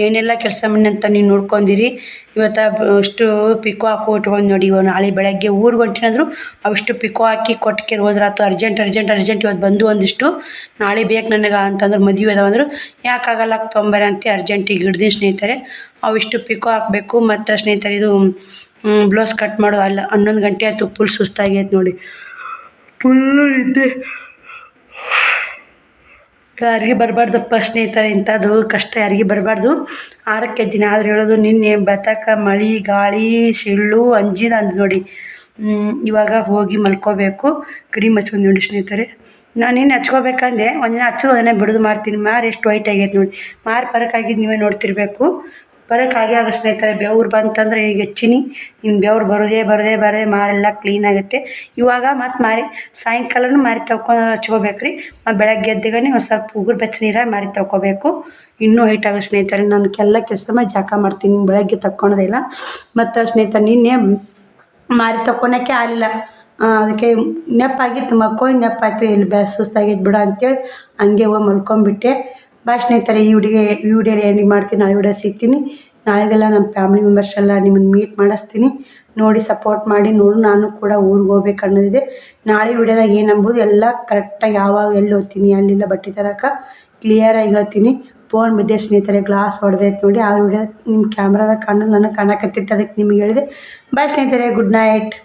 ಏನೆಲ್ಲ ಕೆಲಸ ಮಾಡಿ ಅಂತ ನೀವು ನೋಡ್ಕೊಂಡಿರಿ. ಇವತ್ತು ಅಷ್ಟು ಪಿಕೋ ಹಾಕೋ ಇಟ್ಕೊಂಡು ನೋಡಿ. ಇವಾಗ ನಾಳೆ ಬೆಳಗ್ಗೆ ಊರಿಗೆ ಹೊಂಟಿನಾದ್ರು ಅವಿಷ್ಟು ಪಿಕೋ ಹಾಕಿ ಕೊಟ್ಟಿಗೆ ಹೋದ್ರಾತು. ಅರ್ಜೆಂಟ್ ಇವತ್ತು ಬಂದು ಒಂದಿಷ್ಟು ನಾಳೆ ಬೇಕು ನನಗೆ ಅಂತಂದ್ರೆ ಮದುವೆ ಅದಾವಂದ್ರು ಯಾಕಾಗಲ್ಲ ತೊಂಬರ ಅಂತ ಅರ್ಜೆಂಟಿಗೆ ಹಿಡ್ದೀನಿ ಸ್ನೇಹಿತರೆ. ಅವಿಷ್ಟು ಪಿಕೋ ಹಾಕಬೇಕು. ಮತ್ತು ಸ್ನೇಹಿತರೆ ಇದು ಬ್ಲೌಸ್ ಕಟ್ ಮಾಡೋದು ಅಲ್ಲ. 11 ಗಂಟೆ ಆಯಿತು. ಫುಲ್ ಸುಸ್ತಾಗೈತೆ ನೋಡಿ. ಫುಲ್ಲು ನಿದ್ದೆ. ಯಾರಿಗೆ ಬರಬಾರ್ದಪ್ಪ ಸ್ನೇಹಿತರೆ, ಇಂಥದ್ದು ಕಷ್ಟ ಯಾರಿಗೆ ಬರಬಾರ್ದು. 6ಕ್ಕೆ ಎದ್ದೀನಿ. ಆದ್ರೆ ಹೇಳೋದು ನಿನ್ನೆ ಬತಕ ಮಳೆ ಗಾಳಿ ಸಿಳ್ಳು ಅಂಜಿದ ನೋಡಿ. ಇವಾಗ ಹೋಗಿ ಮಲ್ಕೋಬೇಕು. ಕ್ರೀಮ್ ಹಚ್ಕೊಂಡು ನೋಡಿ ಸ್ನೇಹಿತರೆ. ನಾನು ಇನ್ನು ಹಚ್ಕೋಬೇಕಂದೆ ಒಂದಿನ ಹಚ್ಚೋದು ಒಂದಿನ ಬಿಡೋದು ಮಾಡ್ತೀನಿ. ಮಾರು ಎಷ್ಟು ವೈಟ್ ಆಗೈತೆ ನೋಡಿ. ಮಾರು ಪರಕ್ಕಾಗಿದ್ದು ನೀವೇ ನೋಡ್ತಿರ್ಬೇಕು. ಬರೋಕ್ಕಾಗೇ ಆಗೋ ಸ್ನೇಹಿತರೆ. ಬೆವ್ರು ಬಂತಂದ್ರೆ ಈಗ ಹೆಚ್ಚಿನಿ. ಇನ್ನು ಬೆವ್ರು ಬರೋದೇ ಮಾರೆಲ್ಲ ಕ್ಲೀನ್ ಆಗುತ್ತೆ. ಇವಾಗ ಮತ್ತು ಮಾರಿ ಸಾಯಂಕಾಲನೂ ಮಾರಿ ತೊಳ್ಕೊಂಡು ಹಚ್ಕೋಬೇಕು ರೀ. ಬೆಳಗ್ಗೆ ಎದ್ದಗನೆ ಒಂದು ಸ್ವಲ್ಪ ಉಗುರು ಬೆಚ್ಚ ನೀರಾಗಿ ಮಾರಿ ತೊಳ್ಕೊಬೇಕು. ಇನ್ನೂ ಹೈಟ್ ಆಗೋ ಸ್ನೇಹಿತರೆ. ನಾನು ಕೆಲಸ ಮಾಡಿ ಜಾಕ ಮಾಡ್ತೀನಿ. ಬೆಳಗ್ಗೆ ತಕ್ಕೊಳೋದಿಲ್ಲ. ಮತ್ತು ಸ್ನೇಹಿತರೆ ನಿನ್ನೆ ಮಾರಿ ತಕ್ಕೊಳಕ್ಕೆ ಆಗಲಿಲ್ಲ. ಅದಕ್ಕೆ ನೆಪ್ಪಾಗಿತ್ತು ಮಕ್ಕೊಂದು ನೆಪ್ಪಾಯ್ತು ಎಲ್ಲಿ ಸುಸ್ತಾಗೈತೆ ಬಿಡು ಅಂತೇಳಿ ಹಂಗೆ ಹೋಗಿ ಮಲ್ಕೊಂಬಿಟ್ಟೆ. ಬಾಯ್ ಸ್ನೇಹಿತರೆ, ಈ ವಿಡಿಯೋಲಿ ಎಂಡಿಂಗ್ ಮಾಡ್ತೀನಿ. ನಾಳೆ ವಿಡಿಯೋ ಸಿಗ್ತೀನಿ. ನಾಳೆಗೆಲ್ಲ ನಮ್ಮ ಫ್ಯಾಮಿಲಿ ಮೆಂಬರ್ಸ್ ಎಲ್ಲ ನಿಮ್ಮನ್ನು ಮೀಟ್ ಮಾಡಿಸ್ತೀನಿ. ನೋಡಿ ಸಪೋರ್ಟ್ ಮಾಡಿ. ನಾನು ಕೂಡ ಊರಿಗೆ ಹೋಗ್ಬೇಕು ಅನ್ನೋದಿದೆ. ನಾಳೆ ವಿಡಿಯೋದಾಗ ಏನು ಅಂಬೋದು ಎಲ್ಲ ಕರೆಕ್ಟಾಗಿ ಯಾವಾಗ ಎಲ್ಲಿ ಹೋಗ್ತೀನಿ ಅಲ್ಲೆಲ್ಲ ಬಟ್ಟೆ ತರಕ್ಕೆ ಕ್ಲಿಯರಾಗಿ ಹೇಳ್ತೀನಿ. ಫೋನ್ ಬಿದ್ದೆ ಸ್ನೇಹಿತರೆ, ಗ್ಲಾಸ್ ಹೊಡೆದೈತೆ ನೋಡಿ. ಆ ವಿಡಿಯೋ ನಿಮ್ಮ ಕ್ಯಾಮ್ರಾದಾಗ ಕಾಣಲ್ಲ, ನನಗೆ ಕಾಣಕತ್ತಿತ್ತು, ಅದಕ್ಕೆ ನಿಮಗೆ ಹೇಳಿದೆ. ಬಾಯ್ ಸ್ನೇಹಿತರೆ, ಗುಡ್ ನೈಟ್.